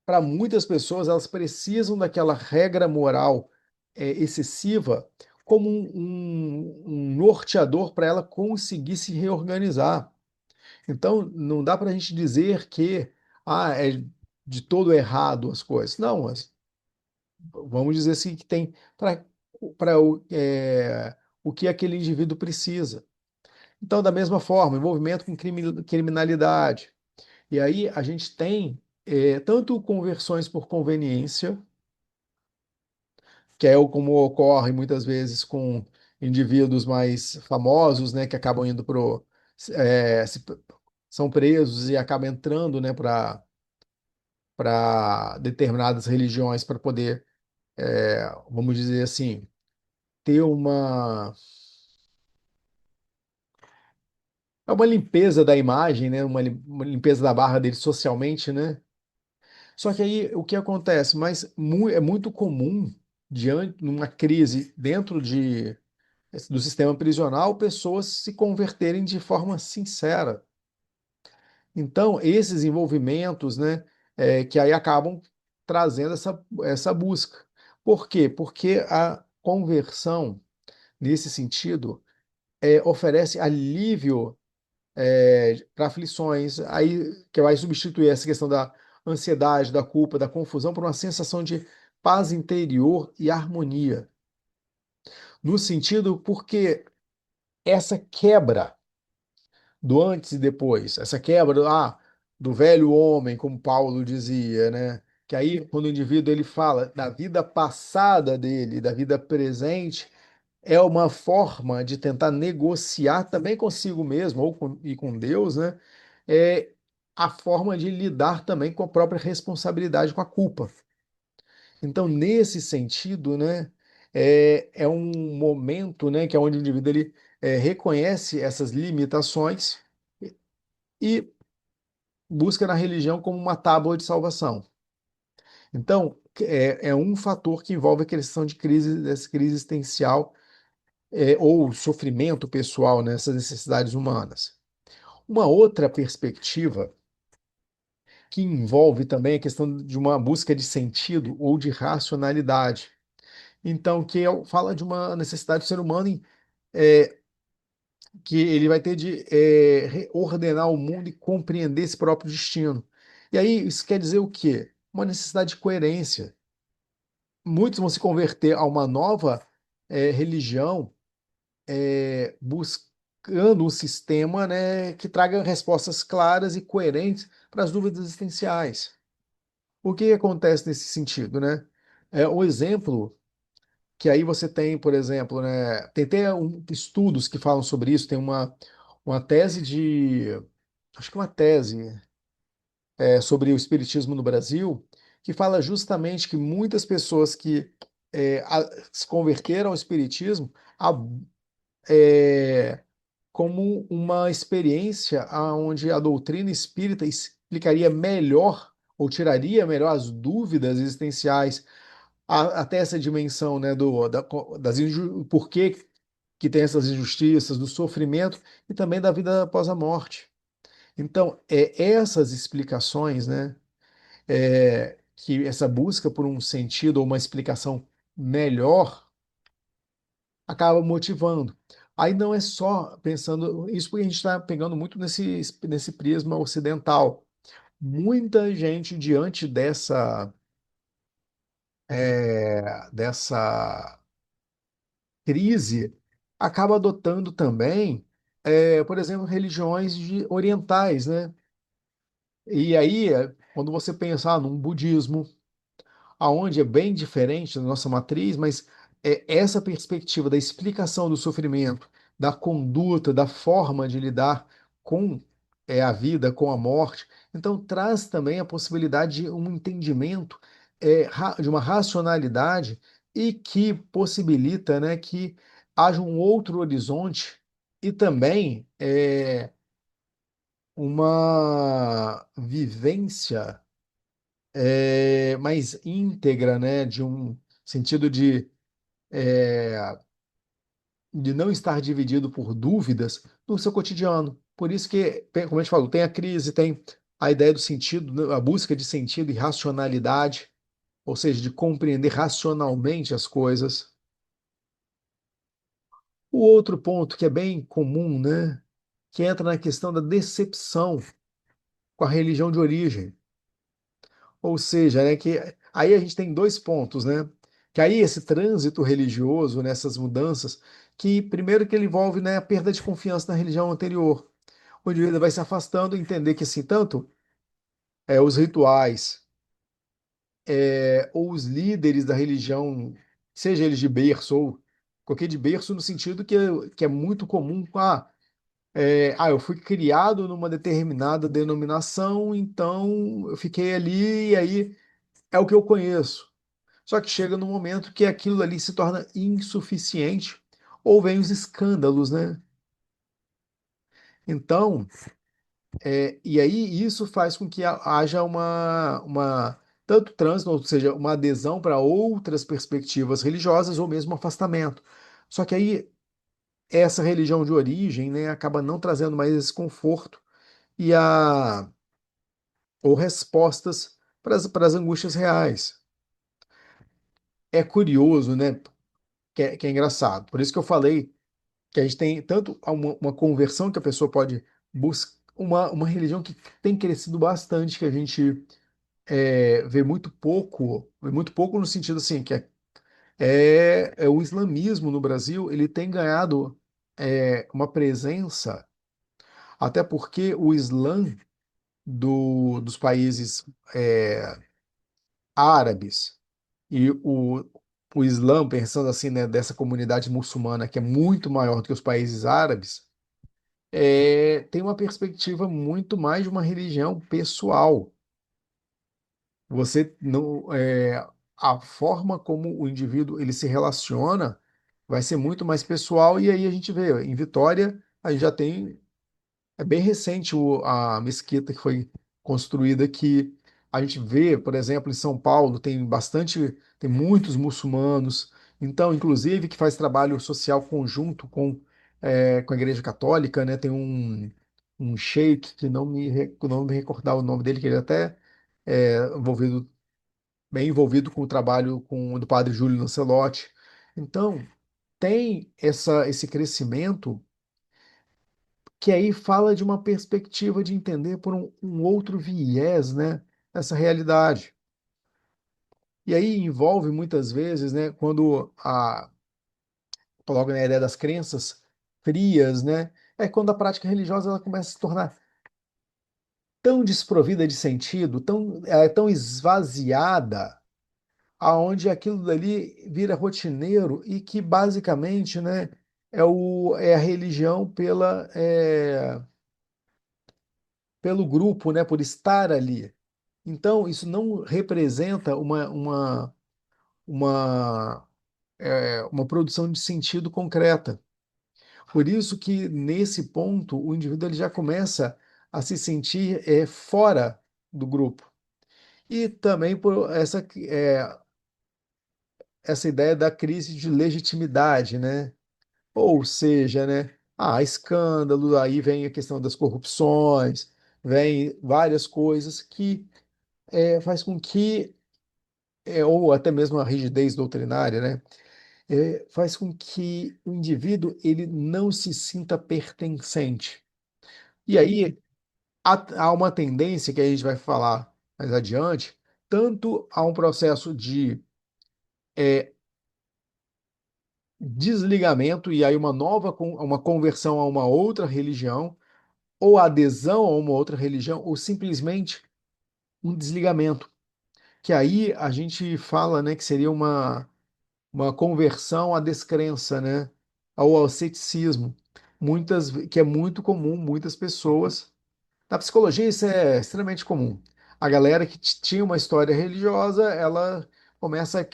para muitas pessoas elas precisam daquela regra moral excessiva como um norteador para ela conseguir se reorganizar. Então, não dá para a gente dizer que é de todo errado as coisas. Não, vamos dizer assim que tem para o que aquele indivíduo precisa. Então, da mesma forma, envolvimento com criminalidade. E aí a gente tem tanto conversões por conveniência, que é como ocorre muitas vezes com indivíduos mais famosos, né, que acabam indo é, se- são presos e acabam entrando, né, para determinadas religiões para poder, vamos dizer assim, ter uma limpeza da imagem, né, uma limpeza da barra dele socialmente, né? Só que aí o que acontece? Mas é muito comum diante numa crise dentro do sistema prisional, pessoas se converterem de forma sincera. Então, esses envolvimentos, né, que aí acabam trazendo essa busca. Por quê? Porque a conversão, nesse sentido, oferece alívio para aflições, aí que vai substituir essa questão da ansiedade, da culpa, da confusão por uma sensação de paz interior e harmonia. No sentido porque essa quebra do antes e depois, essa quebra do velho homem, como Paulo dizia, né? Que aí, quando o indivíduo ele fala da vida passada dele, da vida presente, é uma forma de tentar negociar também consigo mesmo e com Deus, né? É a forma de lidar também com a própria responsabilidade, com a culpa. Então, nesse sentido, né, é um momento, né, que é onde o indivíduo ele reconhece essas limitações e busca na religião como uma tábua de salvação. Então, é um fator que envolve a questão de crise, dessa crise existencial ou sofrimento pessoal nessas necessidades humanas. Uma outra perspectiva que envolve também a questão de uma busca de sentido ou de racionalidade. Então, fala de uma necessidade do ser humano é, que ele vai ter de ordenar o mundo e compreender esse próprio destino. E aí, isso quer dizer o quê? Uma necessidade de coerência. Muitos vão se converter a uma nova religião buscando um sistema, né, que traga respostas claras e coerentes para as dúvidas existenciais. O que acontece nesse sentido, né? O exemplo que aí você tem, por exemplo, né, tem até estudos que falam sobre isso, tem uma tese acho que uma tese sobre o espiritismo no Brasil, que fala justamente que muitas pessoas que se converteram ao espiritismo é, como uma experiência onde a doutrina espírita explicaria melhor ou tiraria melhor as dúvidas existenciais, até essa dimensão, né, por que tem essas injustiças, do sofrimento e também da vida após a morte. Então, essas explicações, né, que essa busca por um sentido ou uma explicação melhor acaba motivando. Aí não é só pensando, isso porque a gente está pegando muito nesse prisma ocidental. Muita gente, diante dessa crise, acaba adotando também, por exemplo, religiões orientais, né? E aí, quando você pensar num budismo, aonde é bem diferente da nossa matriz, mas essa perspectiva da explicação do sofrimento, da conduta, da forma de lidar com a vida, com a morte, então traz também a possibilidade de um entendimento de uma racionalidade e que possibilita, né, que haja um outro horizonte e também uma vivência mais íntegra, né, de um sentido é, de não estar dividido por dúvidas no seu cotidiano. Por isso que, como a gente falou, tem a crise, tem a ideia do sentido, né, a busca de sentido e racionalidade, ou seja, de compreender racionalmente as coisas. O outro ponto que é bem comum, né, que entra na questão da decepção com a religião de origem. Ou seja, né, que aí a gente tem dois pontos, né? Que aí esse trânsito religioso, nessas mudanças, que primeiro que ele envolve, né, a perda de confiança na religião anterior. O indivíduo vai se afastando e entender que assim, tanto os rituais ou os líderes da religião, seja eles de berço ou qualquer de berço no sentido que é muito comum, eu fui criado numa determinada denominação, então eu fiquei ali e aí é o que eu conheço. Só que chega no momento que aquilo ali se torna insuficiente, ou vem os escândalos, né? Então, e aí isso faz com que haja tanto trânsito, ou seja, uma adesão para outras perspectivas religiosas ou mesmo um afastamento. Só que aí essa religião de origem, né, acaba não trazendo mais esse conforto e ou respostas para as angústias reais. É curioso, né? Que é engraçado. Por isso que eu falei que a gente tem tanto uma conversão que a pessoa pode buscar, uma religião que tem crescido bastante, que a gente vê muito pouco no sentido assim, que é o islamismo no Brasil, ele tem ganhado uma presença, até porque o Islã dos países é, árabes e o Islã, pensando assim, né, dessa comunidade muçulmana que é muito maior do que os países árabes, tem uma perspectiva muito mais de uma religião pessoal. Você não, a forma como o indivíduo ele se relaciona vai ser muito mais pessoal e aí a gente vê em Vitória a gente já tem bem recente a mesquita que foi construída que a gente vê, por exemplo, em São Paulo tem muitos muçulmanos, então, inclusive, que faz trabalho social conjunto com a Igreja Católica, né? Tem um sheik que não me recordar o nome dele, que ele até envolvido, bem envolvido com o trabalho do padre Júlio Lancelotti. Então, tem esse crescimento que aí fala de uma perspectiva de entender por um outro viés, né, essa realidade. E aí envolve muitas vezes, né, quando coloca na ideia das crenças frias, né, é quando a prática religiosa ela começa a se tornar tão desprovida de sentido, ela é tão esvaziada aonde aquilo dali vira rotineiro e que basicamente, né, é a religião pelo grupo, né, por estar ali. Então, isso não representa uma, uma produção de sentido concreta. Por isso que, nesse ponto, o indivíduo ele já começa a se sentir fora do grupo. E também por essa ideia da crise de legitimidade, né? Ou seja, né? Escândalo, aí vem a questão das corrupções, vem várias coisas que faz com que, ou até mesmo a rigidez doutrinária, né? Faz com que o indivíduo ele não se sinta pertencente. E aí há uma tendência que a gente vai falar mais adiante, tanto a um processo de desligamento e aí uma conversão a uma outra religião, ou adesão a uma outra religião, ou simplesmente um desligamento. Que aí a gente fala, né, que seria uma conversão à descrença, né, ao ceticismo, que é muito comum, muitas pessoas. Na psicologia isso é extremamente comum. A galera que tinha uma história religiosa, ela começa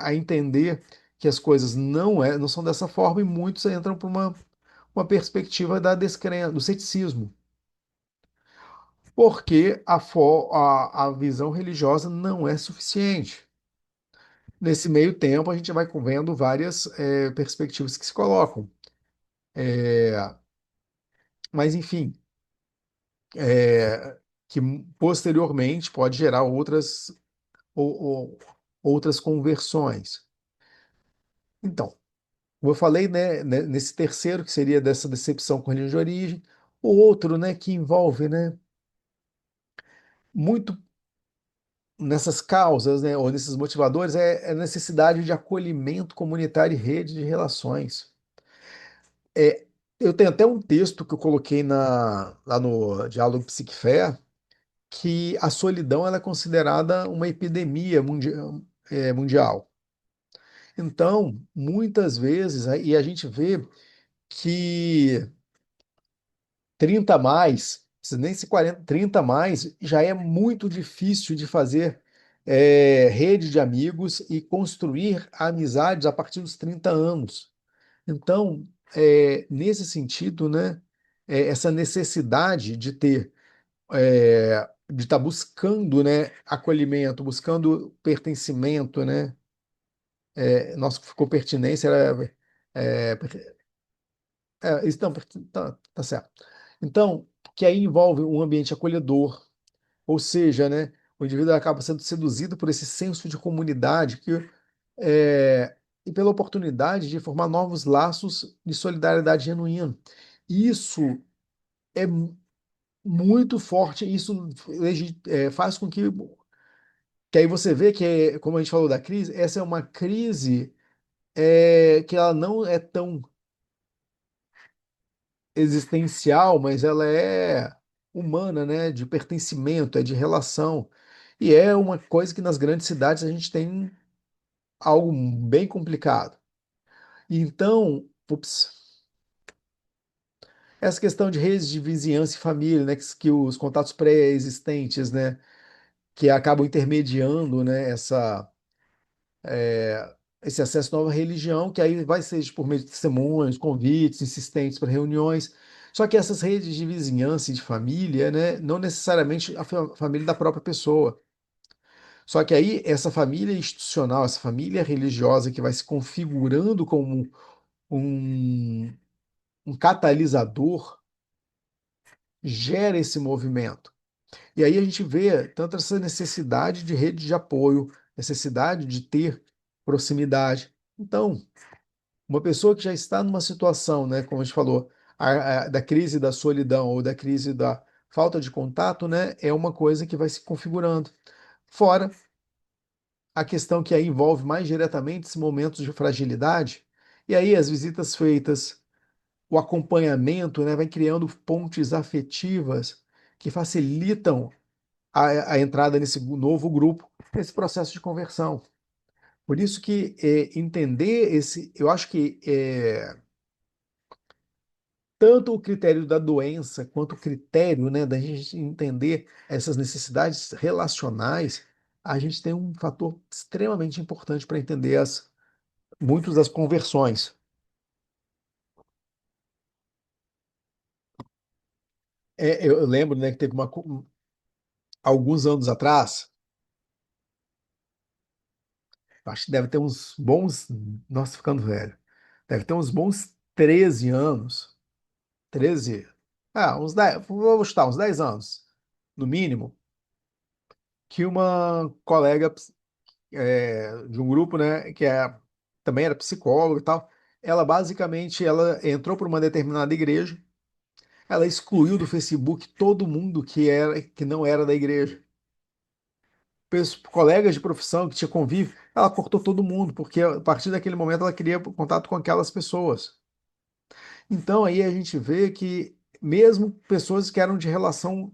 a entender que as coisas não são dessa forma e muitos entram para uma perspectiva do ceticismo, porque a visão religiosa não é suficiente. Nesse meio tempo, a gente vai vendo várias perspectivas que se colocam. É, mas, enfim, que posteriormente pode gerar ou outras conversões. Então, como eu falei, né, nesse terceiro, que seria dessa decepção com a religião de origem, o outro, né, que envolve, né, muito nessas causas, né, ou nesses motivadores, é a necessidade de acolhimento comunitário e rede de relações. É, eu tenho até um texto que eu coloquei lá no Diálogo Psique-Fé, que a solidão ela é considerada uma epidemia mundial. Então, muitas vezes, e a gente vê que 30 a mais, precisa nem ser 40, 30 a mais, já é muito difícil de fazer rede de amigos e construir amizades a partir dos 30 anos. Então, nesse sentido, né, essa necessidade de estar buscando, né, acolhimento, buscando pertencimento, né, nossa, ficou pertinência, é, isso não, tá certo. Então, que aí envolve um ambiente acolhedor, ou seja, né, o indivíduo acaba sendo seduzido por esse senso de comunidade e pela oportunidade de formar novos laços de solidariedade genuína. Isso é muito forte, isso faz com que aí você vê que, como a gente falou da crise, essa é uma crise que ela não é tão existencial, mas ela é humana, né? De pertencimento, é de relação. E é uma coisa que nas grandes cidades a gente tem algo bem complicado. Então, essa questão de redes de vizinhança e família, né? Que os contatos pré-existentes, né? Que acabam intermediando, né? Esse acesso à nova religião, que aí vai ser por meio de testemunhos, convites, insistentes para reuniões. Só que essas redes de vizinhança e de família, né, não necessariamente a família da própria pessoa. Só que aí essa família institucional, essa família religiosa que vai se configurando como um, um catalisador, gera esse movimento. E aí a gente vê tanto essa necessidade de rede de apoio, necessidade de ter proximidade. Então, uma pessoa que já está numa situação, né, como a gente falou, da crise da solidão ou da crise da falta de contato, né, é uma coisa que vai se configurando. Fora a questão que aí envolve mais diretamente esses momentos de fragilidade, e aí as visitas feitas, o acompanhamento, né, vai criando pontes afetivas que facilitam a entrada nesse novo grupo, nesse processo de conversão. Por isso que entender esse, eu acho que tanto o critério da doença quanto o critério, né, da gente entender essas necessidades relacionais, a gente tem um fator extremamente importante para entender muitas das conversões. Eu lembro, né, que teve alguns anos atrás, acho que deve ter uns bons, nossa, ficando velho, deve ter uns bons 13 anos, 13, uns 10, vou chutar, uns 10 anos, no mínimo, que uma colega de um grupo, né, também era psicóloga e tal, ela entrou por uma determinada igreja, ela excluiu do Facebook todo mundo que não era da igreja. Colegas de profissão que tinha convívio, ela cortou todo mundo, porque a partir daquele momento ela queria contato com aquelas pessoas. Então aí a gente vê que mesmo pessoas que eram de relação,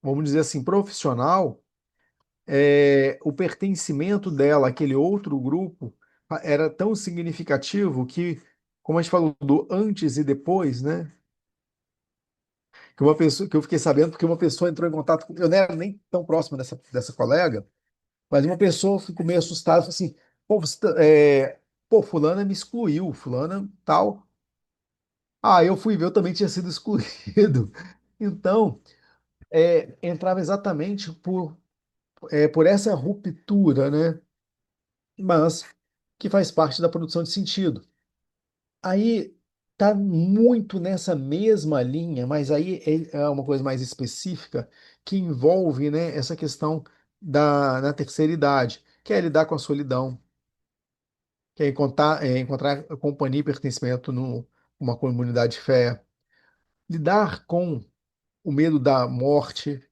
vamos dizer assim, profissional, o pertencimento dela àquele outro grupo era tão significativo que, como a gente falou do antes e depois, né? Que eu fiquei sabendo porque uma pessoa entrou em contato eu não era nem tão próximo dessa colega, mas uma pessoa ficou meio assustada, falou assim, pô, pô, fulana me excluiu, fulana tal. Ah, eu fui ver, eu também tinha sido excluído. Então, entrava exatamente por essa ruptura, né? Mas que faz parte da produção de sentido. Aí tá muito nessa mesma linha, mas aí é uma coisa mais específica que envolve, né, essa questão na terceira idade, que é lidar com a solidão, que é encontrar companhia e pertencimento numa comunidade de fé, lidar com o medo da morte.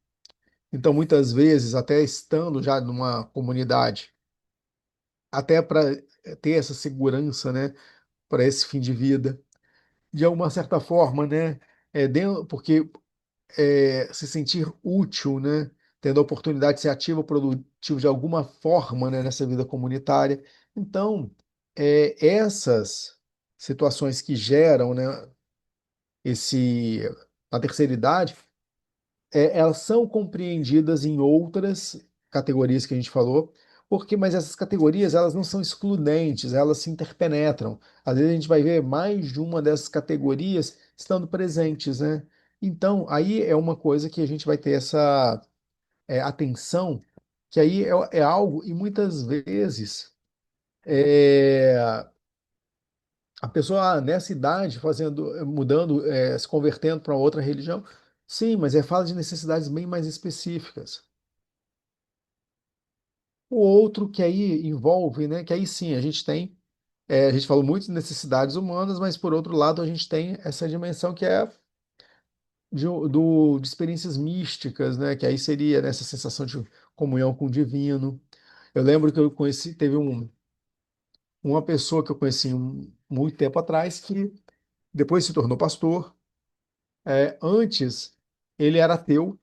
Então, muitas vezes, até estando já numa comunidade, até para ter essa segurança, né, para esse fim de vida, de alguma certa forma, né, porque se sentir útil, né, tendo a oportunidade de ser ativo ou produtivo de alguma forma, né, nessa vida comunitária. Então, essas situações que geram, né, esse, a terceira idade, elas são compreendidas em outras categorias que a gente falou, mas essas categorias elas não são excludentes, elas se interpenetram. Às vezes a gente vai ver mais de uma dessas categorias estando presentes, né? Então, aí é uma coisa que a gente vai ter essa atenção, que aí é algo, e muitas vezes é, a pessoa nessa idade mudando, se convertendo para outra religião, sim, mas fala de necessidades bem mais específicas. O outro que aí envolve, né, que aí sim a gente tem, a gente falou muito de necessidades humanas, mas por outro lado a gente tem essa dimensão que é de experiências místicas, né, que aí seria nessa sensação de comunhão com o divino. Eu lembro que teve uma pessoa que eu conheci muito tempo atrás que depois se tornou pastor. Antes ele era ateu,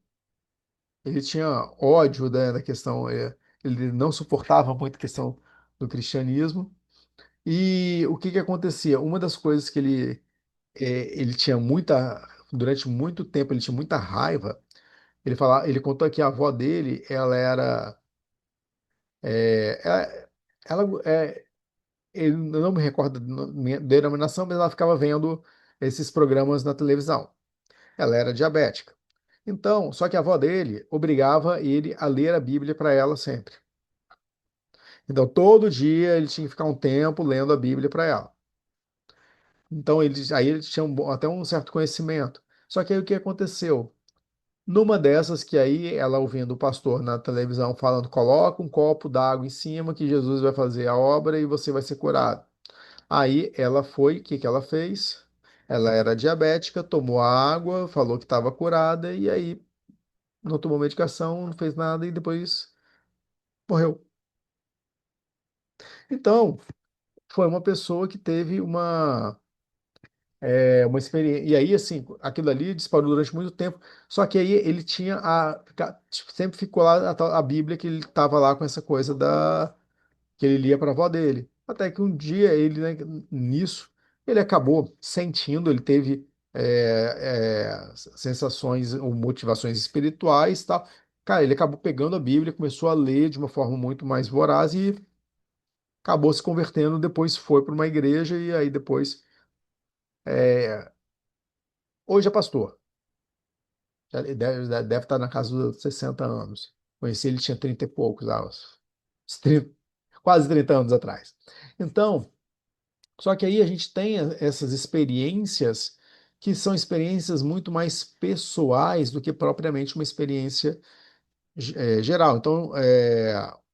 ele tinha ódio da questão, ele não suportava muito a questão do cristianismo. E o que que acontecia? Uma das coisas que ele tinha durante muito tempo, ele tinha muita raiva. Ele contou que a avó dele, ela, ela, ele não me recordo da denominação, mas ela ficava vendo esses programas na televisão. Ela era diabética. Então, só que a avó dele obrigava ele a ler a Bíblia para ela sempre. Então, todo dia ele tinha que ficar um tempo lendo a Bíblia para ela. Então, aí ele tinha até um certo conhecimento. Só que aí o que aconteceu? Numa dessas que aí ela ouvindo o pastor na televisão falando, coloca um copo d'água em cima que Jesus vai fazer a obra e você vai ser curado. Aí ela foi, o que que ela fez? Ela era diabética, tomou a água, falou que estava curada e aí não tomou medicação, não fez nada e depois morreu. Então, foi uma pessoa que teve É uma experiência. E aí, assim, aquilo ali disparou durante muito tempo. Só que aí ele tinha tipo, sempre ficou lá a Bíblia que ele estava lá com essa coisa da que ele lia para a avó dele. Até que um dia ele, né, nisso, ele acabou sentindo, ele teve sensações ou motivações espirituais, e tal. Cara, ele acabou pegando a Bíblia, começou a ler de uma forma muito mais voraz e acabou se convertendo. Depois foi para uma igreja e aí depois é, hoje é pastor. Ele deve estar na casa dos 60 anos. Conheci ele tinha 30 e poucos, uns 30, quase 30 anos atrás. Então, só que aí a gente tem essas experiências que são experiências muito mais pessoais do que propriamente uma experiência geral. Então,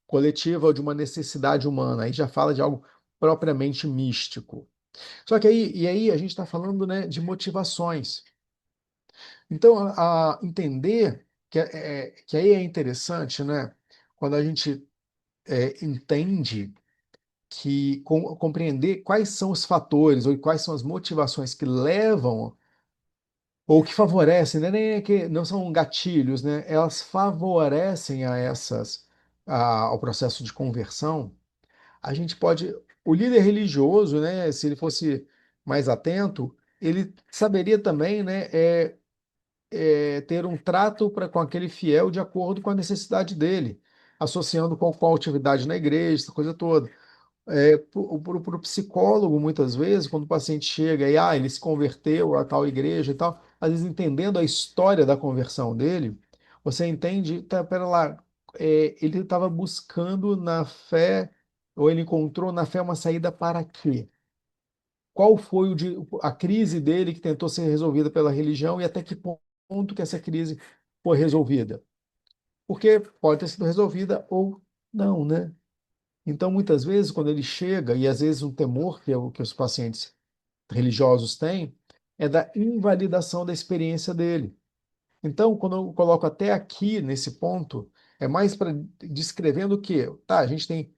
coletiva ou de uma necessidade humana. Aí já fala de algo propriamente místico. Só que aí, e aí a gente está falando, né, de motivações. Então, a entender que aí é interessante, né? Quando a gente entende que compreender quais são os fatores ou quais são as motivações que levam ou que favorecem, né? Nem é que não são gatilhos, né? Elas favorecem ao processo de conversão. A gente pode, o líder religioso, né? Se ele fosse mais atento, ele saberia também, né? Ter um trato com aquele fiel de acordo com a necessidade dele, associando com qual atividade na igreja, essa coisa toda. Para o psicólogo, muitas vezes, quando o paciente chega e ele se converteu a tal igreja e tal, às vezes entendendo a história da conversão dele, você entende, tá, pera lá, ele estava buscando na fé, ou ele encontrou na fé uma saída para quê? Qual foi a crise dele que tentou ser resolvida pela religião e até que ponto que essa crise foi resolvida? Porque pode ter sido resolvida ou não, né? Então, muitas vezes, quando ele chega, e às vezes um temor que os pacientes religiosos têm, é da invalidação da experiência dele. Então, quando eu coloco até aqui nesse ponto, é mais para descrevendo que, tá, a gente tem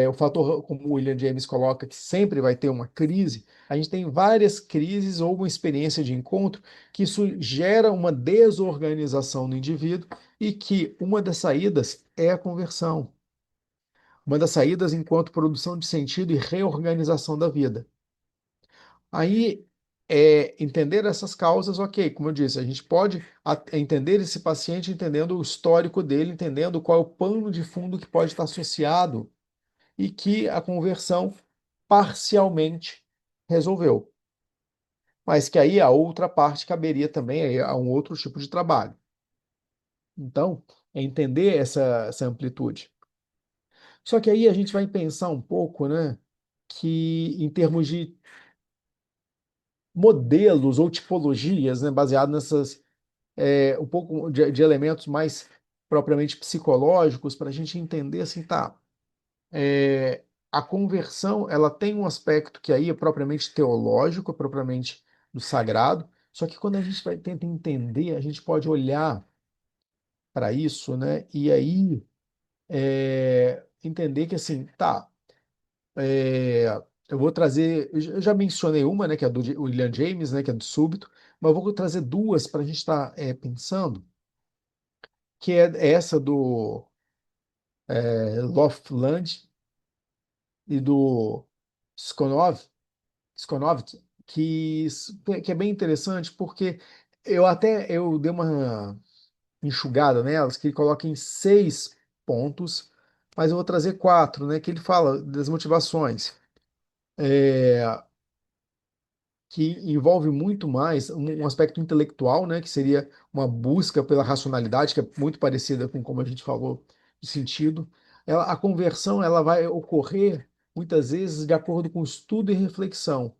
o fator, como o William James coloca, que sempre vai ter uma crise, a gente tem várias crises ou uma experiência de encontro que isso gera uma desorganização no indivíduo e que uma das saídas é a conversão. Uma das saídas enquanto produção de sentido e reorganização da vida. Aí, entender essas causas, ok, como eu disse, a gente pode entender esse paciente entendendo o histórico dele, entendendo qual é o pano de fundo que pode estar associado e que a conversão parcialmente resolveu. Mas que aí a outra parte caberia também a um outro tipo de trabalho. Então, é entender essa amplitude. Só que aí a gente vai pensar um pouco, né, que em termos de modelos ou tipologias, né, baseado nessas um pouco de elementos mais propriamente psicológicos para a gente entender assim, tá? A conversão ela tem um aspecto que aí é propriamente teológico, é propriamente do sagrado. Só que quando a gente vai tentar entender, a gente pode olhar para isso, né? E aí entender que assim, tá? É, eu vou trazer, eu já mencionei uma, né, que é do William James, né, que é do súbito, mas eu vou trazer duas para a gente estar pensando, que é essa do Loveland e do Skonov, Skonov que é bem interessante, porque eu dei uma enxugada nelas, que ele coloca em 6 pontos, mas eu vou trazer 4, né, que ele fala das motivações. É, que envolve muito mais um aspecto intelectual, né, que seria uma busca pela racionalidade, que é muito parecida com como a gente falou de sentido. A conversão ela vai ocorrer muitas vezes de acordo com estudo e reflexão,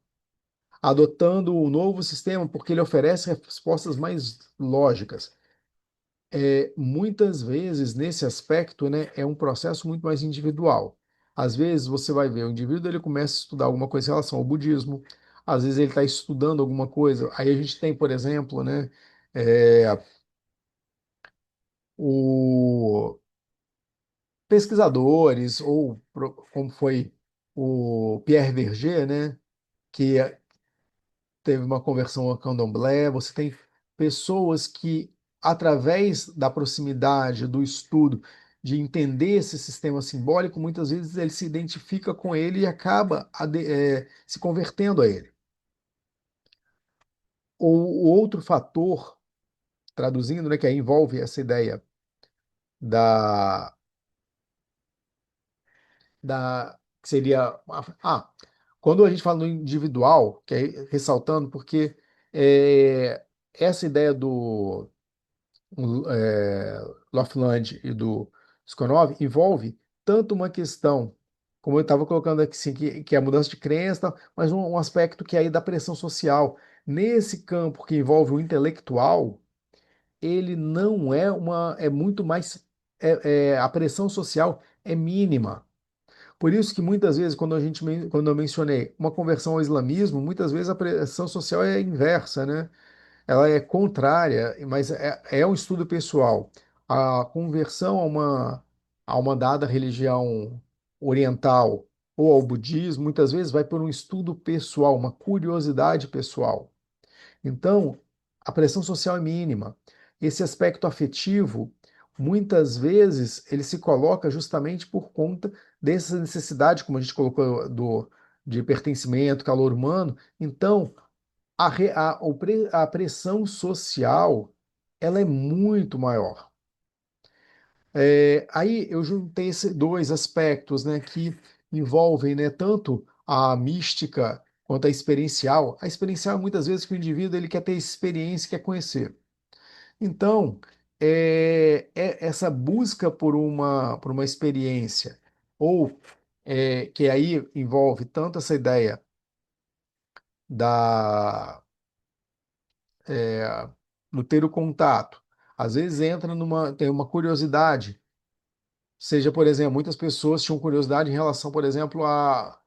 adotando um novo sistema porque ele oferece respostas mais lógicas. Muitas vezes, nesse aspecto, né, é um processo muito mais individual. Às vezes, você vai ver, o indivíduo ele começa a estudar alguma coisa em relação ao budismo, às vezes ele está estudando alguma coisa. Aí a gente tem, por exemplo, né, é, o pesquisadores, ou como foi o Pierre Verger, né, que teve uma conversão ao candomblé, você tem pessoas que, através da proximidade, do estudo, de entender esse sistema simbólico, muitas vezes ele se identifica com ele e acaba se convertendo a ele. O outro fator, traduzindo, né, que aí envolve essa ideia da, que seria quando a gente fala no individual, que é ressaltando, porque essa ideia do é, Loveland e do Skonov envolve tanto uma questão, como eu estava colocando aqui, sim, que é a mudança de crença, tal, mas um aspecto que é aí da pressão social. Nesse campo que envolve o intelectual, ele não é é muito mais, a pressão social é mínima. Por isso que muitas vezes, quando eu mencionei uma conversão ao islamismo, muitas vezes a pressão social é inversa, né? Ela é contrária, mas é um estudo pessoal. A conversão a uma dada religião oriental ou ao budismo, muitas vezes vai por um estudo pessoal, uma curiosidade pessoal. Então, a pressão social é mínima. Esse aspecto afetivo, muitas vezes, ele se coloca justamente por conta dessa necessidade, como a gente colocou, de pertencimento, calor humano. Então, a pressão social, ela é muito maior. Aí eu juntei esses dois aspectos, né, que envolvem, né, tanto a mística quanto a experiencial. A experiencial, muitas vezes, que o indivíduo ele quer ter experiência, quer conhecer. Então, essa busca por uma experiência, ou que aí envolve tanto essa ideia da no ter o contato, às vezes tem uma curiosidade. Seja, por exemplo, muitas pessoas tinham curiosidade em relação, por exemplo, à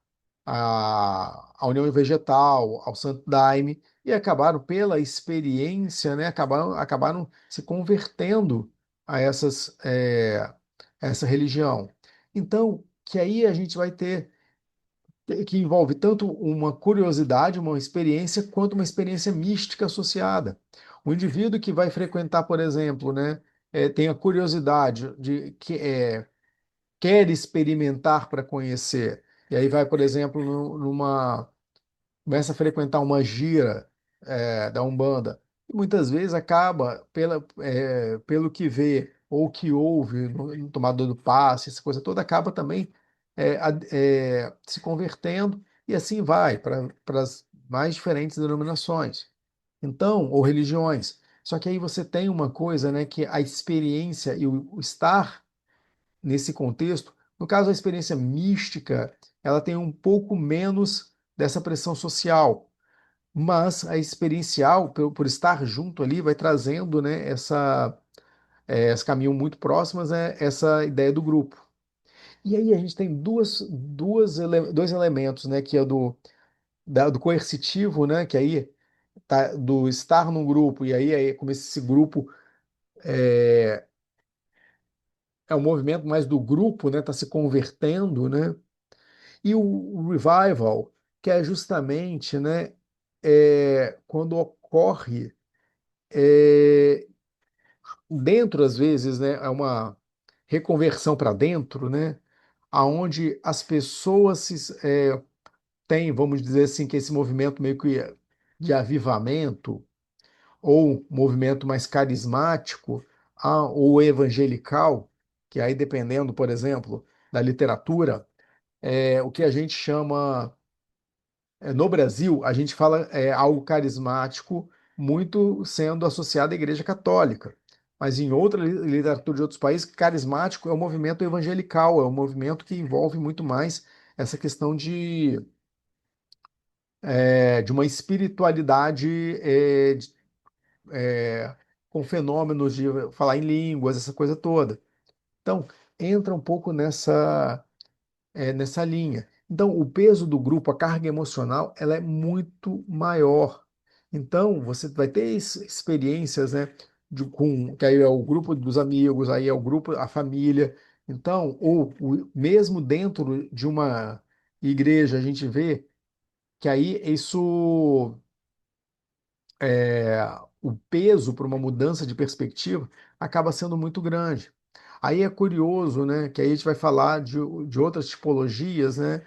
União Vegetal, ao Santo Daime, e acabaram, pela experiência, né, acabaram se convertendo a essa religião. Então, que aí a gente vai ter, que envolve tanto uma curiosidade, uma experiência, quanto uma experiência mística associada. O indivíduo que vai frequentar, por exemplo, né, tem a curiosidade quer experimentar para conhecer. E aí vai, por exemplo, começa a frequentar uma gira da Umbanda. E muitas vezes acaba, pelo que vê ou que ouve no tomador do passe, essa coisa toda, acaba também se convertendo e assim vai para as mais diferentes denominações. Então, ou religiões. Só que aí você tem uma coisa, né, que a experiência e o estar nesse contexto. No caso, a experiência mística, ela tem um pouco menos dessa pressão social, mas a experiencial, por estar junto ali, vai trazendo, né, esse caminho muito próximas, essa ideia do grupo. E aí a gente tem dois elementos, né, que é do coercitivo, né, que aí tá, do estar num grupo, e aí como esse grupo é um movimento mais do grupo, né, tá se convertendo, né, e o revival, que é justamente, né, quando ocorre é, dentro, às vezes, né, é uma reconversão para dentro, né, aonde as pessoas têm, vamos dizer assim, que esse movimento meio que de avivamento, ou movimento mais carismático, ou evangelical, que aí dependendo, por exemplo, da literatura, o que a gente chama no Brasil, a gente fala algo carismático muito sendo associado à Igreja Católica. Mas em outra literatura de outros países, carismático é o movimento evangelical, é um movimento que envolve muito mais essa questão de uma espiritualidade é, com fenômenos de falar em línguas, essa coisa toda. Então, entra um pouco nessa linha. Então, o peso do grupo, a carga emocional, ela é muito maior. Então, você vai ter experiências, né, que aí é o grupo dos amigos, aí é o grupo, a família. Então, mesmo dentro de uma igreja, a gente vê que aí isso é, o peso para uma mudança de perspectiva acaba sendo muito grande. Aí é curioso, né, que aí a gente vai falar de outras tipologias, né,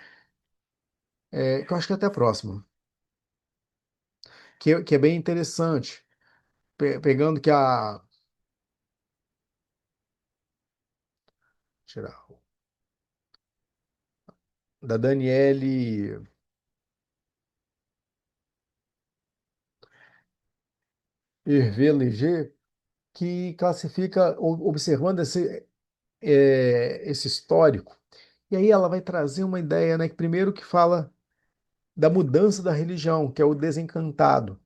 que eu acho que é até a próxima, que é bem interessante, pegando que tirar, da Daniele Hervé Léger, que classifica, observando esse histórico, e aí ela vai trazer uma ideia, né, que primeiro que fala da mudança da religião, que é o desencantado,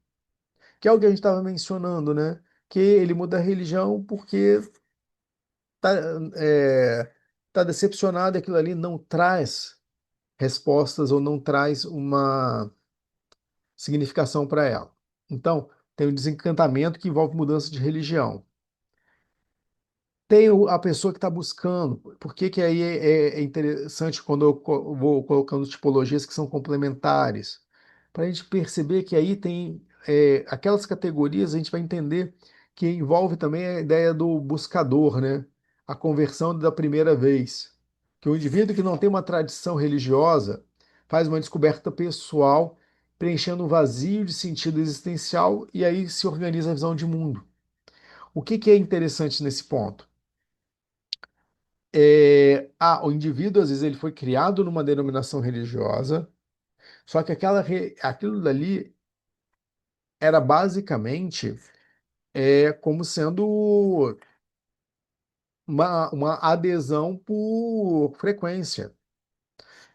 que é o que a gente estava mencionando, né? Que ele muda a religião porque tá, tá decepcionado, e aquilo ali não traz respostas ou não traz uma significação para ela. Então, tem o desencantamento que envolve mudança de religião. Tem a pessoa que está buscando. Por que que aí é interessante quando eu vou colocando tipologias que são complementares? Para a gente perceber que aí tem aquelas categorias, a gente vai entender que envolve também a ideia do buscador, né? A conversão da primeira vez. Que o indivíduo que não tem uma tradição religiosa faz uma descoberta pessoal, preenchendo um vazio de sentido existencial e aí se organiza a visão de mundo. O que que é interessante nesse ponto? O indivíduo, às vezes, ele foi criado numa denominação religiosa, só que aquilo dali era basicamente como sendo uma adesão por frequência.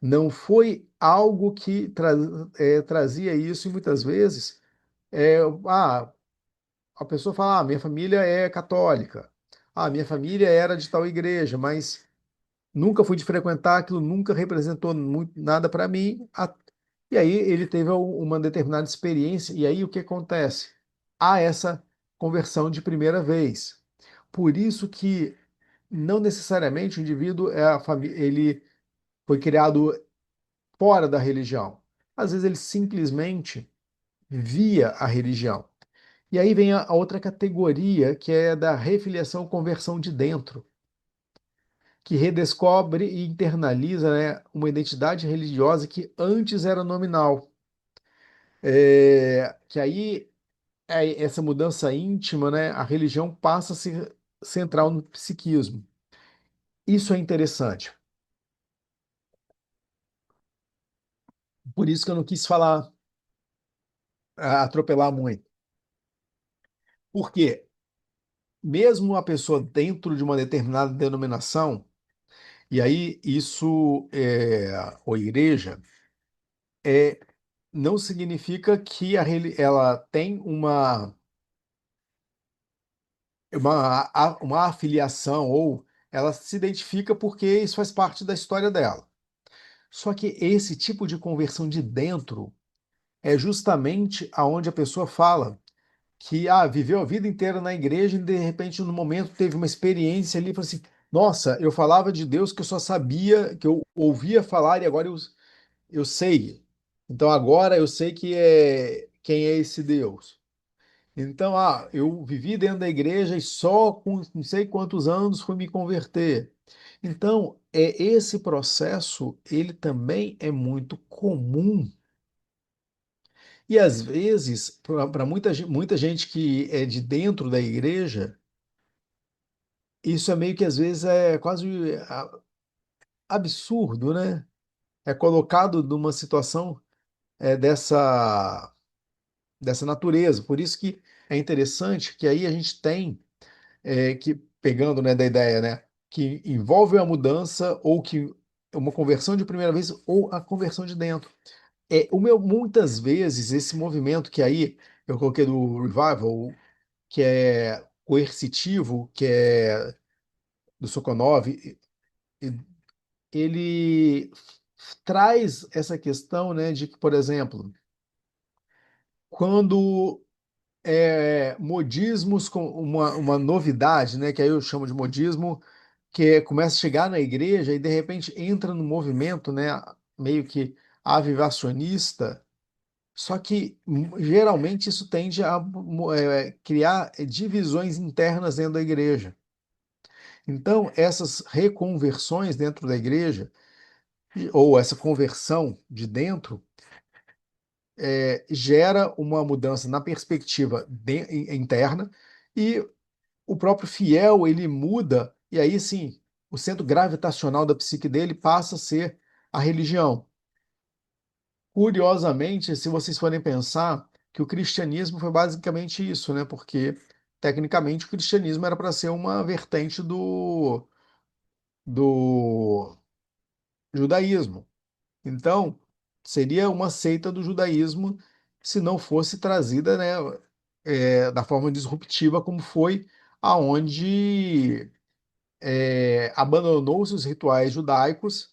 Não foi algo que trazia isso, e muitas vezes é, ah, a pessoa fala: minha família é católica, minha família era de tal igreja, mas nunca fui de frequentar, aquilo nunca representou muito, nada para mim. E aí ele teve uma determinada experiência, e aí o que acontece? Há essa conversão de primeira vez. Por isso que não necessariamente o indivíduo ele foi criado fora da religião. Às vezes ele simplesmente via a religião. E aí vem a outra categoria, que é da refiliação conversão de dentro, que redescobre e internaliza, né, uma identidade religiosa que antes era nominal. Que aí essa mudança íntima, né, a religião passa a ser central no psiquismo. Isso é interessante. Por isso que eu não quis falar, atropelar muito. Porque mesmo a pessoa dentro de uma determinada denominação, e aí isso ou igreja, é, não significa que ela tem uma afiliação ou ela se identifica porque isso faz parte da história dela. Só que esse tipo de conversão de dentro é justamente aonde a pessoa fala que viveu a vida inteira na igreja e de repente no momento teve uma experiência ali e falou assim: nossa, eu falava de Deus que eu só sabia, que eu ouvia falar e agora eu sei. Então agora eu sei quem é esse Deus. Então, eu vivi dentro da igreja e só com não sei quantos anos fui me converter. Então, esse processo, ele também é muito comum. E às vezes, para muita gente que é de dentro da igreja, isso é meio que às vezes é quase absurdo, né? É colocado numa situação dessa natureza. Por isso que é interessante que aí a gente tem que pegando, né, da ideia, né, que envolve a mudança ou que uma conversão de primeira vez ou a conversão de dentro. Muitas vezes esse movimento que aí eu coloquei do revival, que é coercitivo, que é do Sokonov, e- ele traz essa questão, né, de que, por exemplo, quando modismos com uma novidade, né, que aí eu chamo de modismo, começa a chegar na igreja e de repente entra no movimento, né, meio que avivacionista, Só que geralmente isso tende a criar divisões internas dentro da igreja. Então, essas reconversões dentro da igreja, ou essa conversão de dentro, gera uma mudança na perspectiva interna e o próprio fiel ele muda, e aí sim, o centro gravitacional da psique dele passa a ser a religião. Curiosamente, se vocês forem pensar que o cristianismo foi basicamente isso, né? Porque tecnicamente o cristianismo era para ser uma vertente do judaísmo. Então, seria uma seita do judaísmo se não fosse trazida, né, da forma disruptiva como foi, aonde abandonou-se os rituais judaicos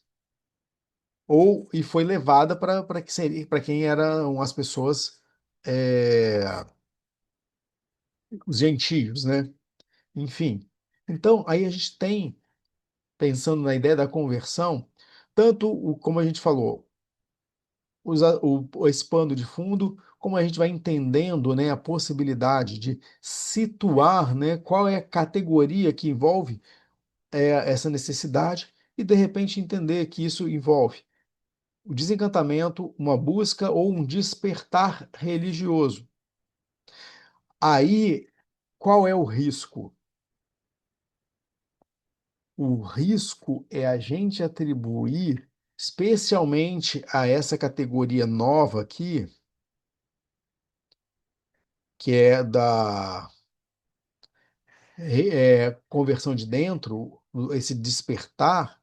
e foi levada para que seria para quem eram as pessoas, é, os gentios, né? Enfim. Então, aí a gente tem, pensando na ideia da conversão, tanto como a gente falou, esse pano de fundo, como a gente vai entendendo, né, a possibilidade de situar, né, qual é a categoria que envolve essa necessidade e, de repente, entender que isso envolve o desencantamento, uma busca ou um despertar religioso. Aí, qual é o risco? O risco é a gente atribuir, especialmente a essa categoria nova aqui, que é da conversão de dentro, esse despertar,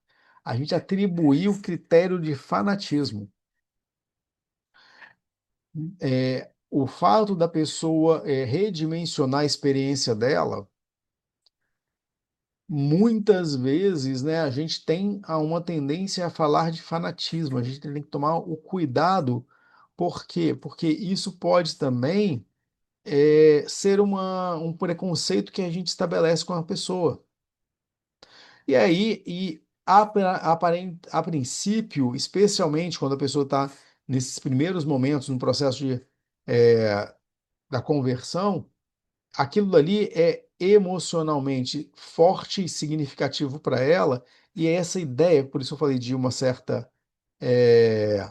a gente atribuir o critério de fanatismo. O fato da pessoa redimensionar a experiência dela, muitas vezes, né, a gente tem uma tendência a falar de fanatismo, a gente tem que tomar o cuidado, por quê? Porque isso pode também ser um preconceito que a gente estabelece com a pessoa. E aí, a princípio, especialmente quando a pessoa está nesses primeiros momentos no processo eh, da conversão, aquilo dali é emocionalmente forte e significativo para ela, e é essa ideia, por isso eu falei de uma certa, eh,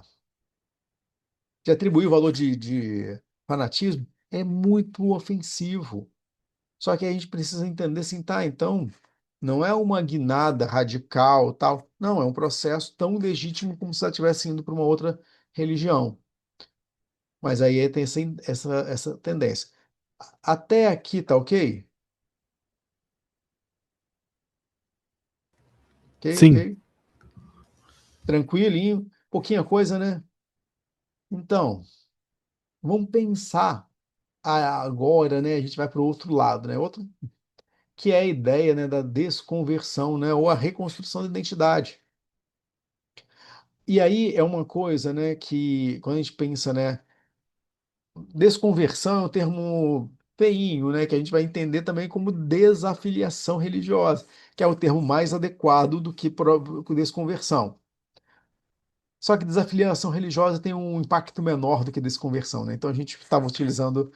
de atribuir o valor de fanatismo, é muito ofensivo. Só que a gente precisa entender assim, tá, então não é uma guinada radical, tal. Não, é um processo tão legítimo como se ela estivesse indo para uma outra religião. Mas aí tem essa tendência. Até aqui, tá ok? Ok, ok. Sim, Tranquilinho. Pouquinha coisa, né? Então, vamos pensar agora, né? A gente vai para o outro lado, né? Outro, que é a ideia, né, da desconversão, né? Ou a reconstrução da identidade. E aí é uma coisa, né, que quando a gente pensa, né, desconversão é um termo feinho, né, que a gente vai entender também como desafiliação religiosa, que é o termo mais adequado do que desconversão. Só que desafiliação religiosa tem um impacto menor do que desconversão, né? Então a gente estava utilizando,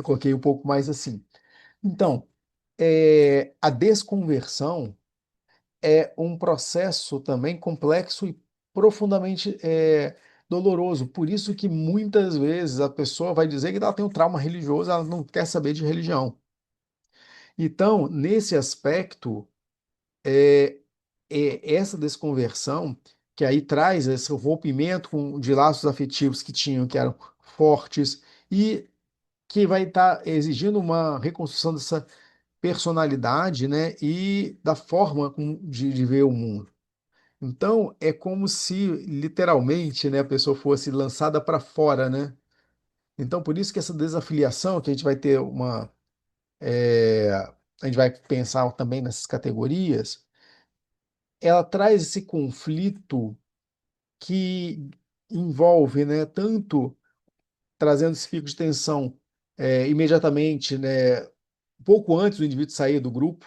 coloquei um pouco mais assim. Então, a desconversão é um processo também complexo e profundamente doloroso. Por isso que muitas vezes a pessoa vai dizer que ela tem um trauma religioso, ela não quer saber de religião. Então, nesse aspecto, é, essa desconversão, que aí traz esse rompimento de laços afetivos que eram fortes, e que vai estar exigindo uma reconstrução dessa personalidade, né, e da forma de ver o mundo. Então, é como se literalmente, né, a pessoa fosse lançada para fora, né? Então, por isso que essa desafiliação, que a gente vai ter a gente vai pensar também nessas categorias, ela traz esse conflito que envolve, né, tanto trazendo esse pico de tensão imediatamente, né, pouco antes do indivíduo sair do grupo,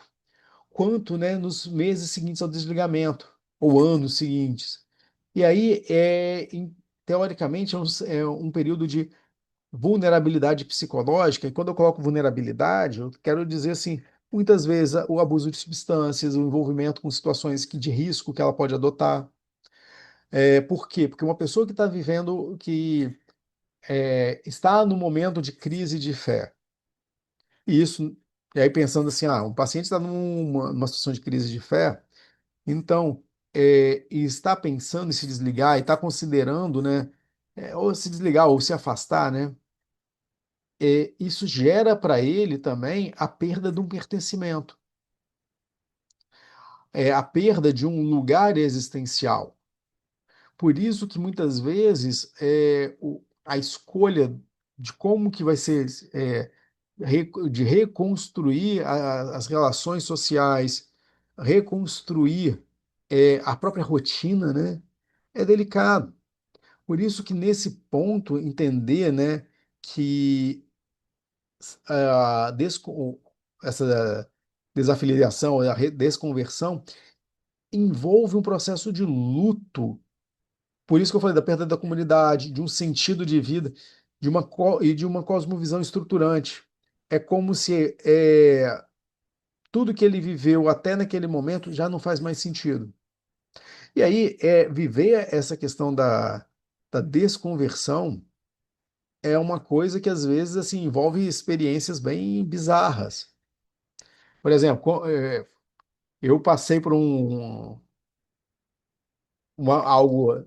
quanto, né, nos meses seguintes ao desligamento, ou anos seguintes. E aí teoricamente, é um período de vulnerabilidade psicológica, e quando eu coloco vulnerabilidade, eu quero dizer assim, muitas vezes o abuso de substâncias, o envolvimento com situações de risco que ela pode adotar. Por quê? Porque uma pessoa que está vivendo, que está no momento de crise de fé, e isso, e aí pensando assim, um paciente está numa situação de crise de fé, então, e está pensando em se desligar, e está considerando, né, ou se desligar ou se afastar, né? Isso gera para ele também a perda de um pertencimento, a perda de um lugar existencial. Por isso que muitas vezes a escolha de como que vai ser, de reconstruir as relações sociais, reconstruir a própria rotina, né, é delicado. Por isso que nesse ponto entender, né, que a essa desafiliação, a desconversão, envolve um processo de luto. Por isso que eu falei da perda da comunidade, de um sentido de vida, e de uma cosmovisão estruturante. É como se tudo que ele viveu até naquele momento já não faz mais sentido. E aí, viver essa questão da desconversão é uma coisa que às vezes assim envolve experiências bem bizarras. Por exemplo, eu passei por algo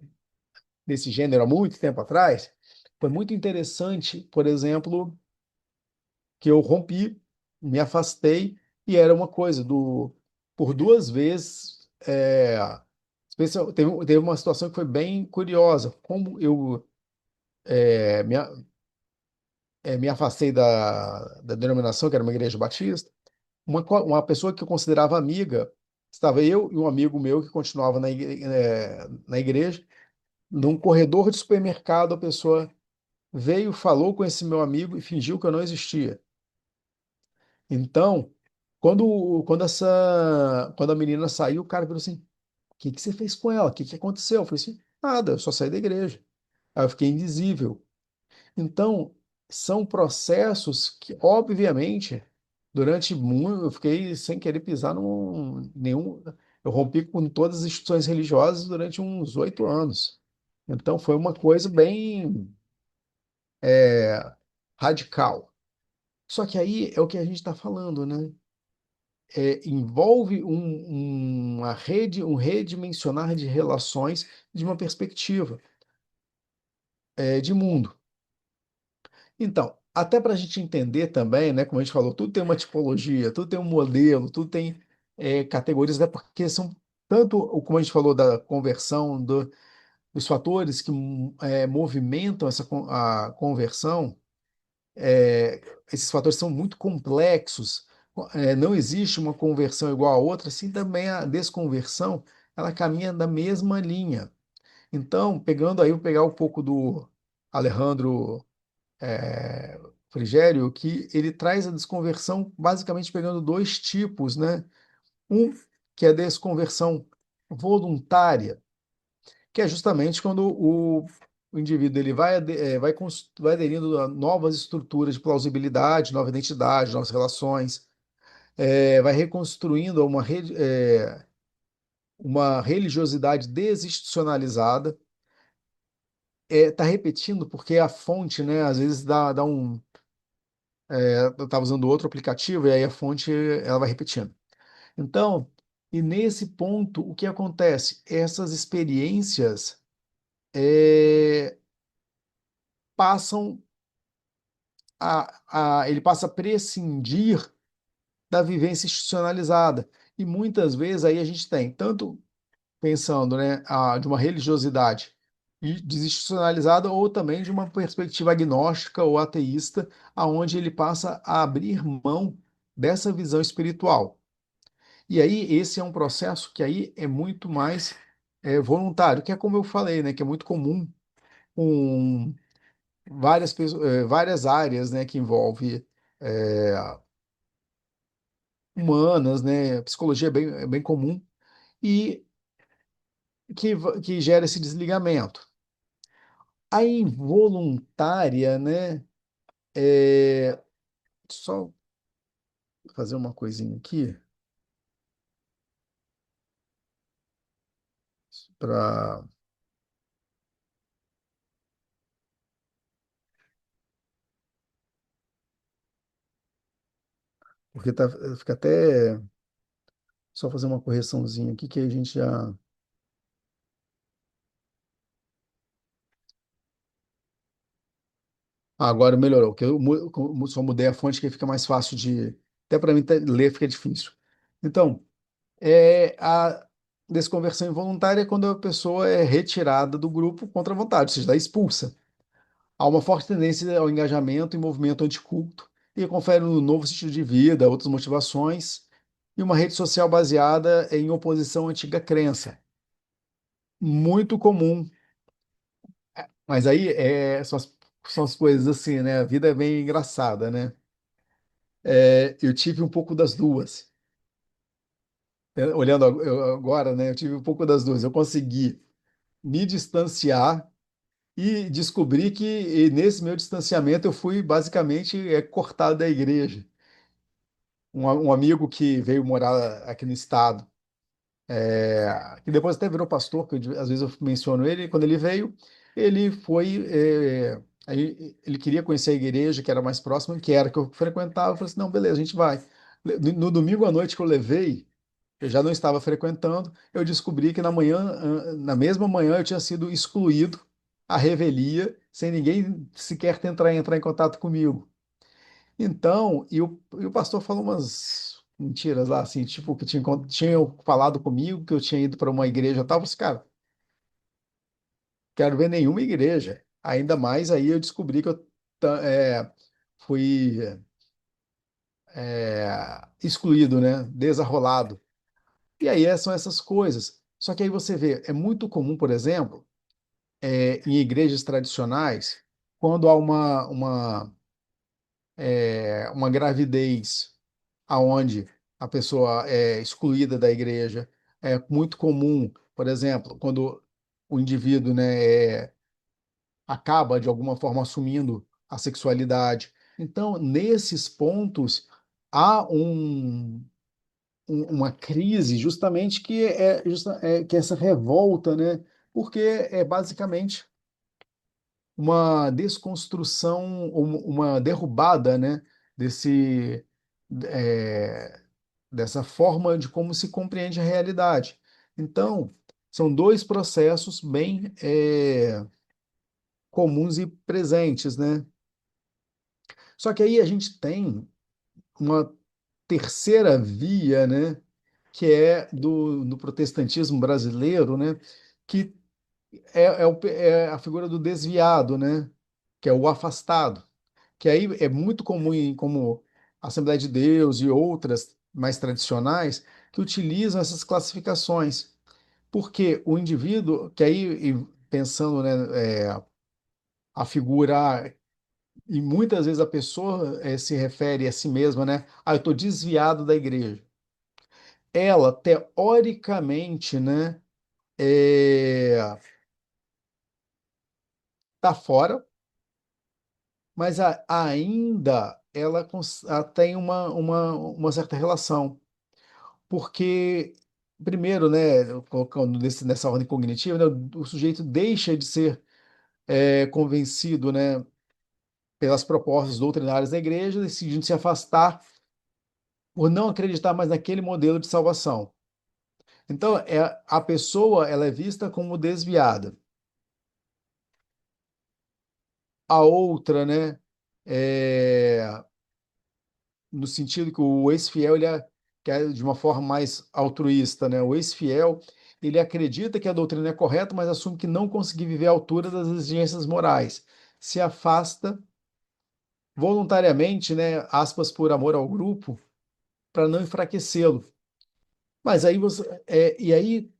desse gênero há muito tempo atrás. Foi muito interessante, por exemplo, que eu rompi, me afastei, e era uma coisa por duas vezes. Teve uma situação que foi bem curiosa. Como eu me afastei da denominação, que era uma igreja batista, uma pessoa que eu considerava amiga, estava eu e um amigo meu que continuava na igreja. Num corredor de supermercado, a pessoa veio, falou com esse meu amigo e fingiu que eu não existia. Então, quando a menina saiu, o cara falou assim: O que que você fez com ela? O que que aconteceu? Eu falei assim: Nada, eu só saí da igreja. Aí eu fiquei invisível. Então, são processos que, obviamente, durante muito, eu fiquei sem querer pisar nenhum. Eu rompi com todas as instituições religiosas durante uns 8 anos. Então, foi uma coisa bem radical. Só que aí é o que a gente está falando, né? Envolve uma rede, um redimensionar de relações de uma perspectiva de mundo. Então, até para a gente entender também, né, como a gente falou, tudo tem uma tipologia, tudo tem um modelo, tudo tem categorias, até porque são tanto, como a gente falou da conversão, dos fatores que movimentam a conversão. Esses fatores são muito complexos. Não existe uma conversão igual a outra, assim também a desconversão, ela caminha da mesma linha. Então, pegando aí, vou pegar um pouco do Alejandro Frigério, que ele traz a desconversão basicamente pegando dois tipos, né? Um que é a desconversão voluntária, que é justamente quando o indivíduo ele vai aderindo a novas estruturas de plausibilidade, nova identidade, novas relações, vai reconstruindo uma religiosidade desinstitucionalizada, está repetindo porque a fonte, né, às vezes dá um. Eu estava usando outro aplicativo e aí a fonte ela vai repetindo. Então, e nesse ponto, o que acontece? Essas experiências é, passam ele passa a prescindir da vivência institucionalizada. E muitas vezes aí a gente tem, tanto pensando, né, de uma religiosidade desinstitucionalizada ou também de uma perspectiva agnóstica ou ateísta, aonde ele passa a abrir mão dessa visão espiritual. E aí esse é um processo que aí é muito mais voluntário, que é como eu falei, né, que é muito comum com várias áreas, né, que envolve é, humanas, né, psicologia é bem comum e que gera esse desligamento. A involuntária, né? É, só fazer uma coisinha aqui para porque tá, fica até só fazer uma correçãozinha aqui que a gente já. Ah, agora melhorou, que só mudei a fonte que fica mais fácil de. Até para mim ler fica difícil. Então, a desconversão involuntária é quando a pessoa é retirada do grupo contra a vontade, ou seja, é expulsa. Há uma forte tendência ao engajamento e movimento anticulto, e confere um novo estilo de vida, outras motivações, e uma rede social baseada em oposição à antiga crença. Muito comum. Mas aí são as coisas assim, né? A vida é bem engraçada, né? Eu tive um pouco das duas. Olhando agora, né? Eu tive um pouco das duas. Eu consegui me distanciar e descobri que nesse meu distanciamento eu fui basicamente cortado da igreja. Um amigo que veio morar aqui no estado, que depois até virou pastor, que às vezes eu menciono ele, quando ele veio, ele foi, aí ele queria conhecer a igreja que era mais próxima, que era que eu frequentava, eu falei assim, não, beleza, a gente vai. No domingo à noite que eu levei, eu já não estava frequentando, eu descobri que na mesma manhã eu tinha sido excluído à revelia, sem ninguém sequer tentar entrar em contato comigo. Então, e o pastor falou umas mentiras lá, assim, tipo, que tinham falado comigo, que eu tinha ido para uma igreja e tal. Eu falei assim, cara, quero ver nenhuma igreja. Ainda mais aí eu descobri que eu fui excluído, né? Desarrolado. E aí são essas coisas. Só que aí você vê, é muito comum, por exemplo, em igrejas tradicionais, quando há uma gravidez aonde a pessoa é excluída da igreja. É muito comum, por exemplo, quando o indivíduo, né, acaba de alguma forma assumindo a sexualidade. Então, nesses pontos, há uma crise justamente que é essa revolta, né? Porque é basicamente uma desconstrução, uma derrubada, né, desse, é, dessa forma de como se compreende a realidade. Então, são dois processos bem comuns e presentes, né? Só que aí a gente tem uma terceira via, né, que é do protestantismo brasileiro, né, que é a figura do desviado, né, que é o afastado, que aí é muito comum como Assembleia de Deus e outras mais tradicionais que utilizam essas classificações, porque o indivíduo, que aí pensando, né, a figura, e muitas vezes a pessoa se refere a si mesma, né, eu estou desviado da igreja. Ela, teoricamente, né, tá fora, mas ainda ela tem uma certa relação. Porque, primeiro, né, colocando nessa ordem cognitiva, né, o sujeito deixa de ser convencido, né, pelas propostas doutrinárias da igreja, decidindo se afastar por não acreditar mais naquele modelo de salvação. Então, a pessoa ela é vista como desviada. A outra, né, é, no sentido que o ex-fiel que é de uma forma mais altruísta, né? O ex-fiel ele acredita que a doutrina é correta, mas assume que não conseguir viver à altura das exigências morais. Se afasta voluntariamente, né? Aspas por amor ao grupo, para não enfraquecê-lo. Mas aí e aí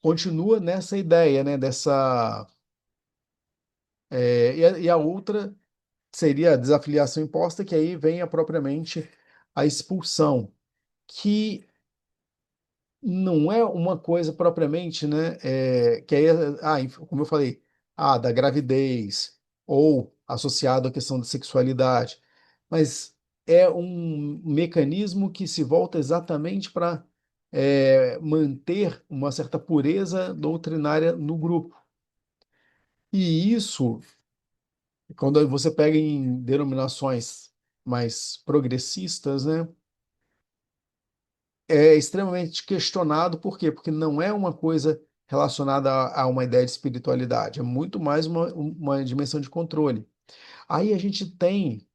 continua nessa ideia, né? E a outra seria a desafiliação imposta, que aí vem propriamente a expulsão, que não é uma coisa propriamente, né, que aí, como eu falei, da gravidez ou associado à questão da sexualidade, mas é um mecanismo que se volta exatamente para manter uma certa pureza doutrinária no grupo. E isso, quando você pega em denominações mais progressistas, né, é extremamente questionado. Por quê? Porque não é uma coisa relacionada a uma ideia de espiritualidade, é muito mais uma dimensão de controle. Aí a gente tem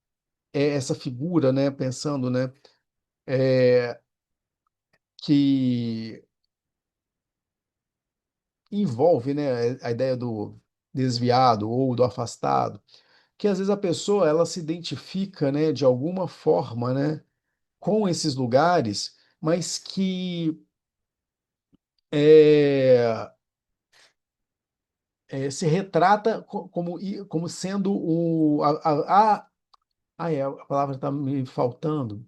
essa figura, né, pensando, né, é, que envolve, né, a ideia do desviado ou do afastado, que às vezes a pessoa ela se identifica, né, de alguma forma, né, com esses lugares, mas que é, se retrata como sendo a palavra está me faltando.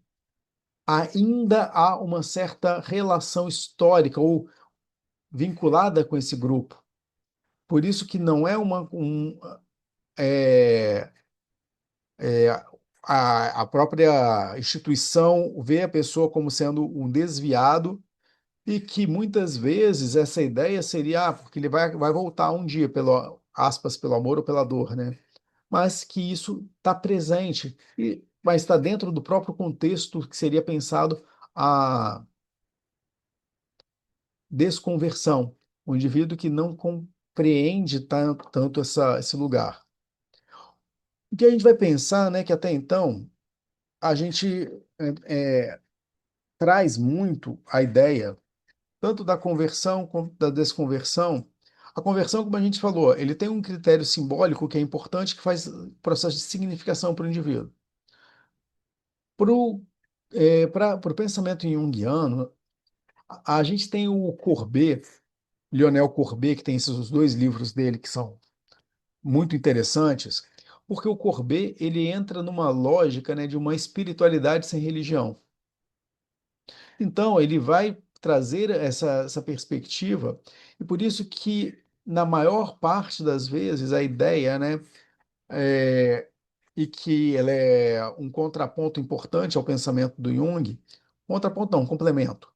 Ainda há uma certa relação histórica ou vinculada com esse grupo. Por isso que não é é, é, a própria instituição vê a pessoa como sendo um desviado e que muitas vezes essa ideia seria, porque ele vai voltar um dia, pelo, aspas, pelo amor ou pela dor, né? Mas que isso está presente, mas está dentro do próprio contexto que seria pensado a desconversão, o indivíduo que não compreende tanto esse lugar. O que a gente vai pensar, né, que até então a gente é, traz muito a ideia tanto da conversão quanto da desconversão. A conversão, como a gente falou, ele tem um critério simbólico que é importante, que faz processo de significação para o indivíduo. Para o pensamento junguiano, a gente tem o Courbet, Lionel Courbet, que tem esses dois livros dele que são muito interessantes, porque o Courbet ele entra numa lógica, né, de uma espiritualidade sem religião. Então, ele vai trazer essa perspectiva, e por isso que, na maior parte das vezes, a ideia, né, é, e que ela é um contraponto importante ao pensamento do Jung, contraponto não, um complemento,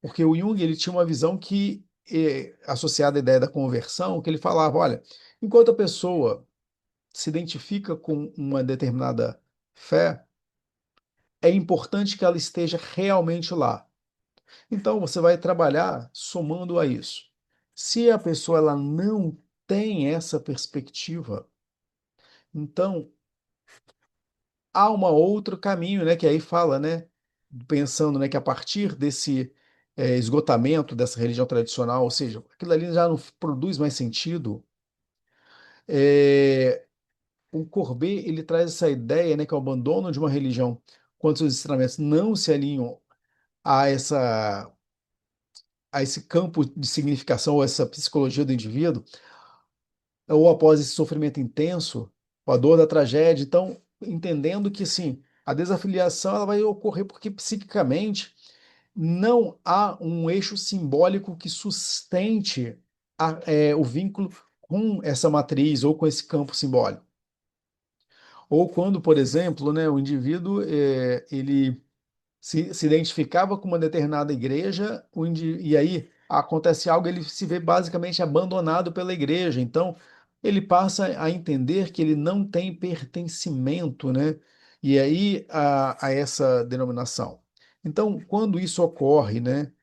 porque o Jung ele tinha uma visão que, associada à ideia da conversão, que ele falava, olha, enquanto a pessoa se identifica com uma determinada fé, é importante que ela esteja realmente lá. Então, você vai trabalhar somando a isso. Se a pessoa ela não tem essa perspectiva, então há um outro caminho, né, que aí fala, né, pensando, né, que a partir desse esgotamento dessa religião tradicional, ou seja, aquilo ali já não produz mais sentido. é, o Courbet ele traz essa ideia, né, que é o abandono de uma religião quando seus ensinamentos não se alinham a esse campo de significação, ou essa psicologia do indivíduo, ou após esse sofrimento intenso, com a dor da tragédia. Então, entendendo que, sim, a desafiliação ela vai ocorrer porque psiquicamente não há um eixo simbólico que sustente o vínculo com essa matriz ou com esse campo simbólico. Ou quando, por exemplo, né, o indivíduo ele se identificava com uma determinada igreja, e aí acontece algo, ele se vê basicamente abandonado pela igreja. Então, ele passa a entender que ele não tem pertencimento, né? E aí a essa denominação. Então, quando isso ocorre, né,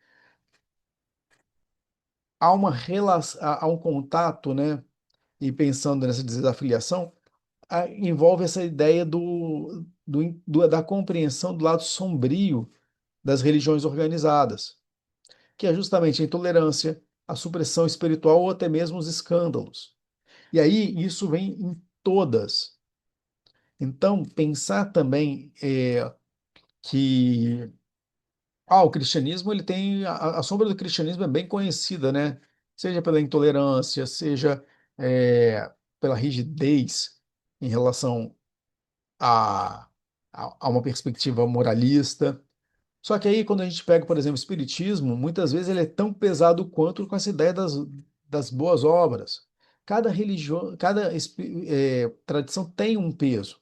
há uma relação, há um contato, né? E pensando nessa desafiliação, envolve essa ideia da compreensão do lado sombrio das religiões organizadas, que é justamente a intolerância, a supressão espiritual ou até mesmo os escândalos. E aí isso vem em todas. Então, pensar também que o cristianismo ele tem a sombra do cristianismo é bem conhecida, né? Seja pela intolerância, seja pela rigidez em relação a, a uma perspectiva moralista. Só que aí, quando a gente pega, por exemplo, o Espiritismo, muitas vezes ele é tão pesado quanto com essa ideia das boas obras. Cada religião, tradição tem um peso.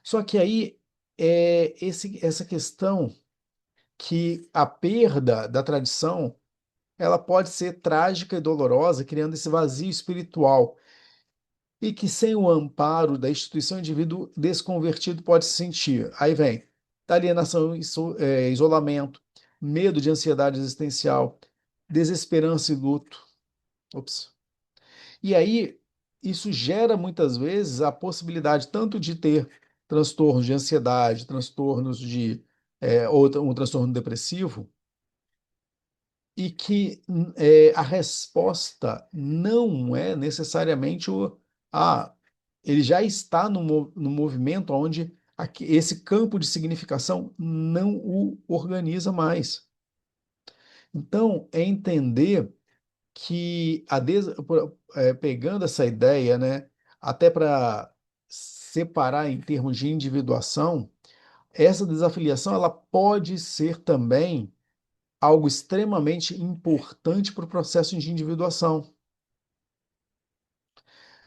Só que aí essa questão que a perda da tradição ela pode ser trágica e dolorosa, criando esse vazio espiritual, e que sem o amparo da instituição, o indivíduo desconvertido pode se sentir. Aí vem alienação, isolamento, medo de ansiedade existencial, desesperança e luto. Ops. E aí, isso gera muitas vezes a possibilidade tanto de ter transtornos de ansiedade, transtornos de ou um transtorno depressivo, e que a resposta não é necessariamente ah, ele já está no movimento onde esse campo de significação não o organiza mais. Então, é entender que pegando essa ideia, né, até para separar em termos de individuação, essa desafiliação ela pode ser também algo extremamente importante para o processo de individuação.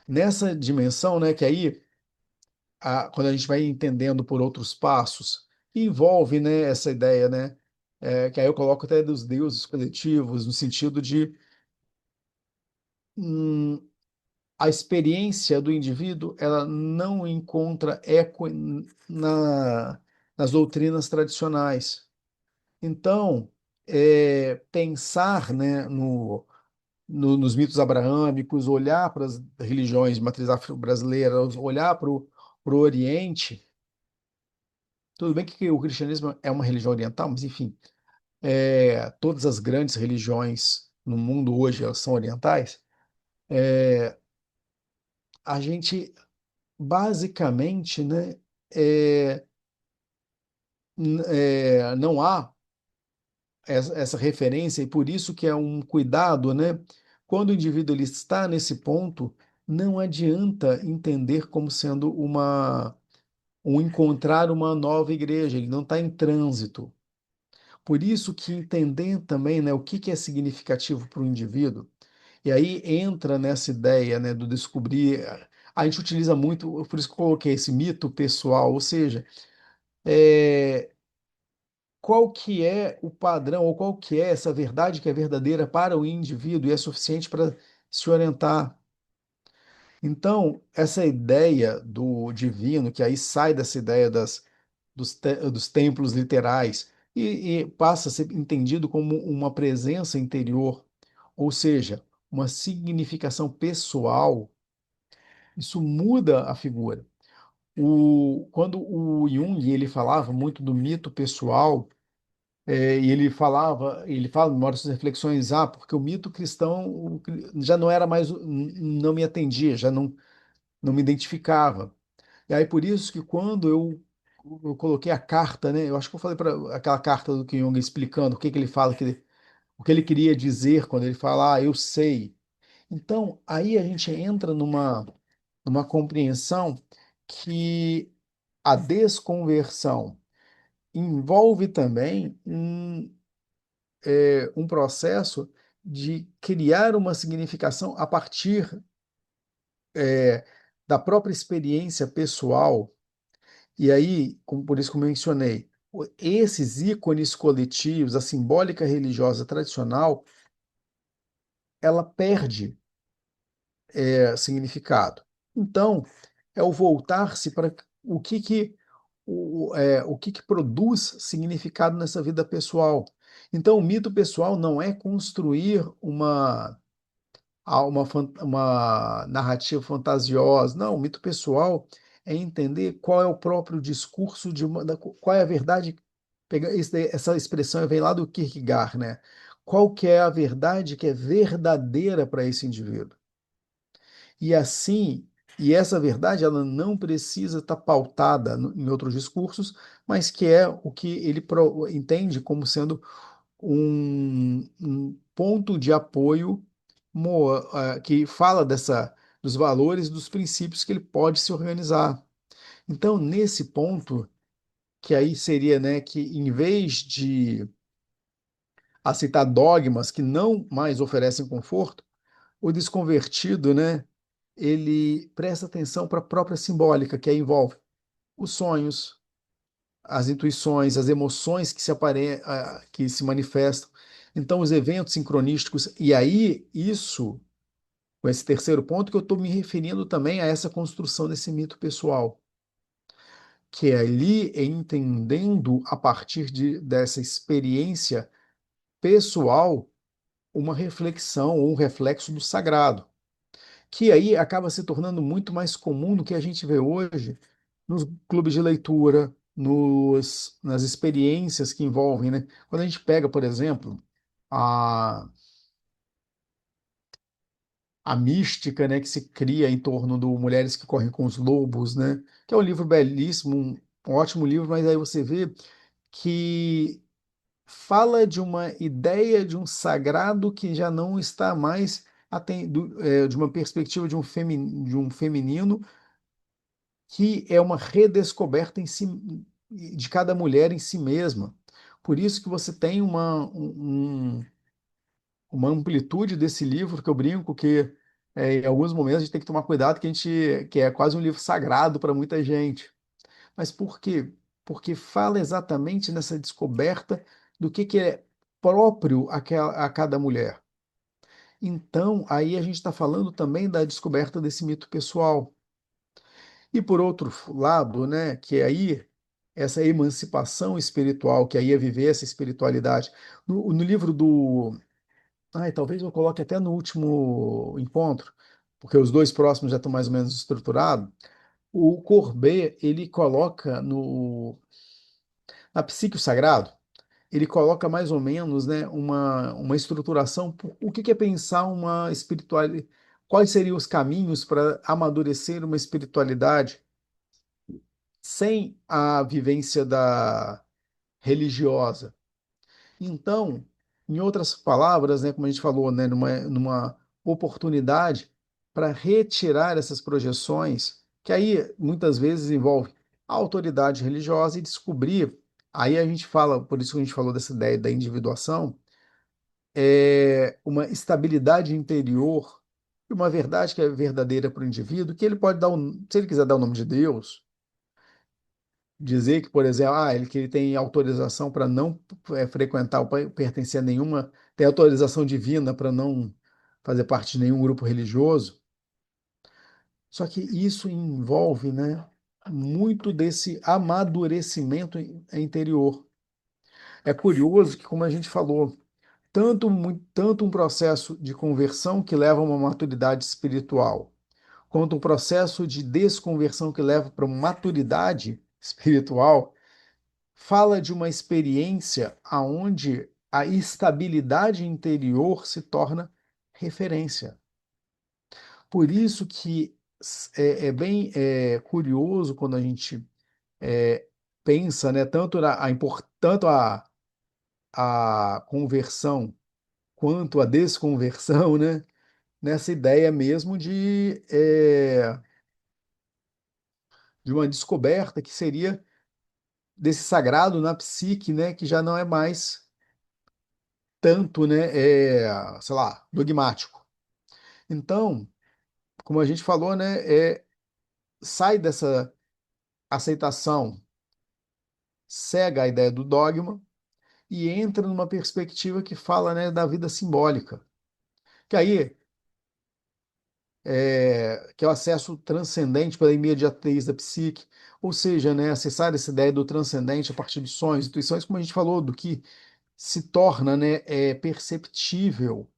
Nessa dimensão, né, que aí, quando a gente vai entendendo por outros passos, envolve, né, essa ideia, né, que aí eu coloco até dos deuses coletivos, no sentido de hum, a experiência do indivíduo ela não encontra eco nas doutrinas tradicionais. Então, pensar, né, nos mitos abraâmicos, olhar para as religiões de matriz afro-brasileira, olhar para o Oriente. Tudo bem que o cristianismo é uma religião oriental, mas enfim, todas as grandes religiões no mundo hoje elas são orientais. A gente basicamente, né, é, não há essa referência e por isso que é um cuidado, né? Quando o indivíduo ele está nesse ponto, não adianta entender como sendo um encontrar uma nova igreja, ele não está em trânsito. Por isso que entender também, né, o que que é significativo para o indivíduo, e aí entra nessa ideia, né, do descobrir. A gente utiliza muito, por isso que eu coloquei esse mito pessoal, ou seja, é, qual que é o padrão, ou qual que é essa verdade que é verdadeira para o indivíduo e é suficiente para se orientar. Então, essa ideia do divino, que aí sai dessa ideia dos templos literais e passa a ser entendido como uma presença interior, ou seja, uma significação pessoal, isso muda a figura. Quando o Jung ele falava muito do mito pessoal, e ele fala em uma das suas reflexões, porque o mito cristão já não era mais, não me atendia, já não me identificava. E aí por isso que quando eu coloquei a carta, né, eu acho que eu falei para aquela carta do Jung explicando o que que ele fala, o que ele queria dizer quando ele fala, eu sei. Então, aí a gente entra numa compreensão que a desconversão envolve também um processo de criar uma significação a partir é, da própria experiência pessoal. E aí, por isso que eu mencionei, esses ícones coletivos, a simbólica religiosa tradicional, ela perde significado. Então, é o voltar-se para o que que produz significado nessa vida pessoal. Então, o mito pessoal não é construir uma narrativa fantasiosa. Não, o mito pessoal é entender qual é o próprio discurso qual é a verdade. Essa expressão vem lá do Kierkegaard, né? Qual que é a verdade que é verdadeira para esse indivíduo? E assim, e essa verdade ela não precisa estar pautada em outros discursos, mas que é o que ele entende como sendo um ponto de apoio que fala dos valores, dos princípios que ele pode se organizar. Então, nesse ponto, que aí seria, né, que em vez de aceitar dogmas que não mais oferecem conforto, o desconvertido, né? ele presta atenção para a própria simbólica, que aí envolve os sonhos, as intuições, as emoções que se manifestam. Então, os eventos sincronísticos, e aí isso, com esse terceiro ponto, que eu estou me referindo também a essa construção desse mito pessoal, que é ali entendendo a partir dessa experiência pessoal uma reflexão ou um reflexo do sagrado, que aí acaba se tornando muito mais comum do que a gente vê hoje nos clubes de leitura, nas experiências que envolvem, né? Quando a gente pega, por exemplo, a, a mística, né, que se cria em torno do Mulheres que Correm com os Lobos, né? Que é um livro belíssimo, um ótimo livro, mas aí você vê que fala de uma ideia de um sagrado que já não está mais de uma perspectiva de um feminino que é uma redescoberta em si, de cada mulher em si mesma. Por isso que você tem uma amplitude desse livro que eu brinco que em alguns momentos a gente tem que tomar cuidado que é quase um livro sagrado para muita gente. Mas por quê? Porque fala exatamente nessa descoberta do que é próprio a cada mulher. Então, aí a gente está falando também da descoberta desse mito pessoal. E por outro lado, né, que é aí essa emancipação espiritual, que aí é viver essa espiritualidade. No livro do. Ai, talvez eu coloque até no último encontro, porque os dois próximos já estão mais ou menos estruturados. O Courbet, ele coloca na Psique o Sagrado, ele coloca mais ou menos, né, uma estruturação. O que é pensar uma espiritualidade? Quais seriam os caminhos para amadurecer uma espiritualidade sem a vivência da religiosa? Então, em outras palavras, né, como a gente falou, né, numa oportunidade para retirar essas projeções, que aí muitas vezes envolve a autoridade religiosa e descobrir, aí a gente fala, por isso que a gente falou dessa ideia da individuação, uma estabilidade interior e uma verdade que é verdadeira para o indivíduo, que ele pode dar, se ele quiser dar o nome de Deus, dizer que, por exemplo, que ele tem autorização para não frequentar ou pertencer a nenhuma, tem autorização divina para não fazer parte de nenhum grupo religioso. Só que isso envolve, né, muito desse amadurecimento interior. É curioso que, como a gente falou, tanto um processo de conversão que leva a uma maturidade espiritual, quanto um processo de desconversão que leva para uma maturidade espiritual, fala de uma experiência aonde a estabilidade interior se torna referência. Por isso que é bem curioso quando a gente é, pensa, né, tanto a conversão quanto a desconversão, né, nessa ideia mesmo de uma descoberta que seria desse sagrado na psique, né, que já não é mais tanto, né, sei lá, dogmático. Então, como a gente falou, né, sai dessa aceitação cega à ideia do dogma e entra numa perspectiva que fala, né, da vida simbólica, que aí que é o acesso transcendente pela imediatez da psique, ou seja, né, acessar essa ideia do transcendente a partir dos sonhos, intuições, como a gente falou, do que se torna, né, perceptível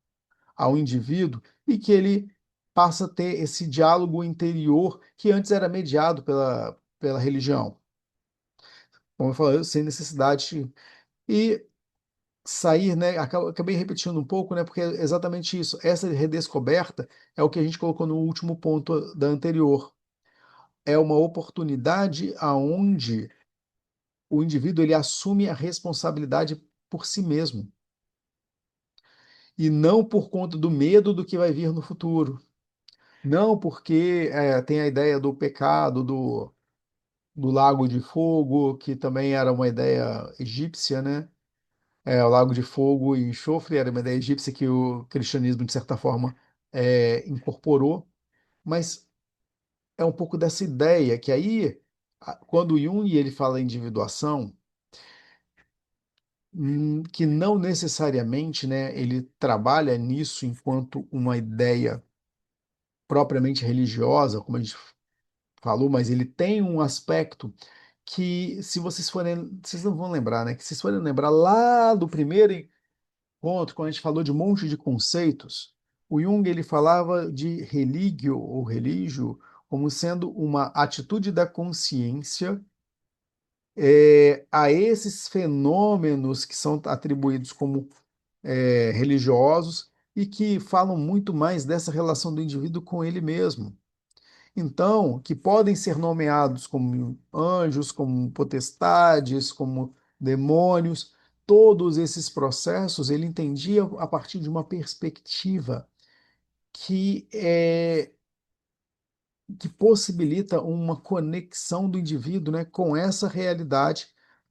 ao indivíduo e que ele passa a ter esse diálogo interior que antes era mediado pela religião. Como eu falei, sem necessidade. E sair, né? Acabei repetindo um pouco, né? Porque é exatamente isso. Essa redescoberta é o que a gente colocou no último ponto da anterior. É uma oportunidade aonde o indivíduo ele assume a responsabilidade por si mesmo e não por conta do medo do que vai vir no futuro. Não porque tem a ideia do pecado, do lago de fogo, que também era uma ideia egípcia, né? O lago de fogo e enxofre era uma ideia egípcia que o cristianismo, de certa forma, incorporou. Mas é um pouco dessa ideia que aí, quando o Jung ele fala em individuação, que não necessariamente, né, ele trabalha nisso enquanto uma ideia propriamente religiosa, como a gente falou, mas ele tem um aspecto que, se vocês forem, vocês não vão lembrar, né? Que se vocês forem lembrar lá do primeiro encontro, quando a gente falou de um monte de conceitos, o Jung ele falava de religio ou religio como sendo uma atitude da consciência a esses fenômenos que são atribuídos como religiosos e que falam muito mais dessa relação do indivíduo com ele mesmo. Então, que podem ser nomeados como anjos, como potestades, como demônios, todos esses processos ele entendia a partir de uma perspectiva que que possibilita uma conexão do indivíduo, né, com essa realidade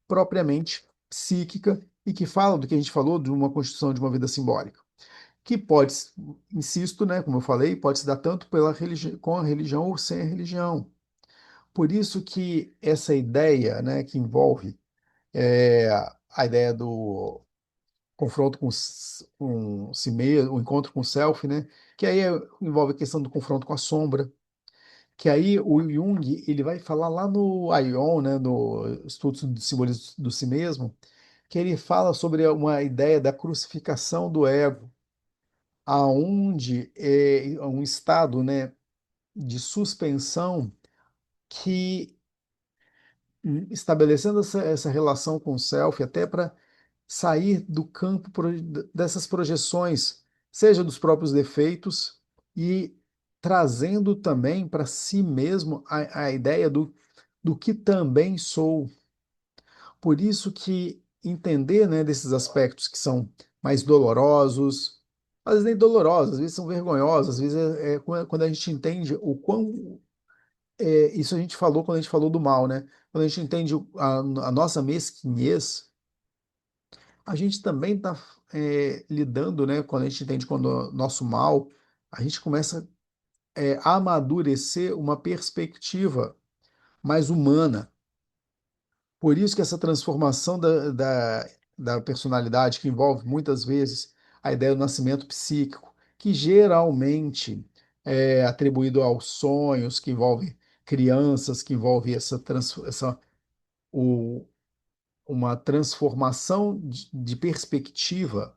propriamente psíquica e que fala do que a gente falou de uma construção de uma vida simbólica, que pode, insisto, né, como eu falei, pode se dar tanto com a religião ou sem a religião. Por isso que essa ideia, né, que envolve é, a ideia do confronto com si mesmo, o encontro com o self, né, que aí envolve a questão do confronto com a sombra, que aí o Jung ele vai falar lá no Aion, né, no Estudos do Simbolismo do Si Mesmo, que ele fala sobre uma ideia da crucificação do ego, aonde é um estado, né, de suspensão que estabelecendo essa relação com o self, até para sair do campo dessas projeções, seja dos próprios defeitos e trazendo também para si mesmo a ideia do que também sou. Por isso que entender, né, desses aspectos que são mais dolorosos, às vezes nem dolorosos, às vezes são vergonhosos, às vezes quando a gente entende o quão isso a gente falou quando a gente falou do mal, né? Quando a gente entende a nossa mesquinhez, a gente também está lidando, né? Quando a gente entende quando o nosso mal, a gente começa a amadurecer uma perspectiva mais humana. Por isso que essa transformação da personalidade, que envolve muitas vezes a ideia do nascimento psíquico, que geralmente é atribuído aos sonhos, que envolve crianças, que envolve o, uma transformação de perspectiva,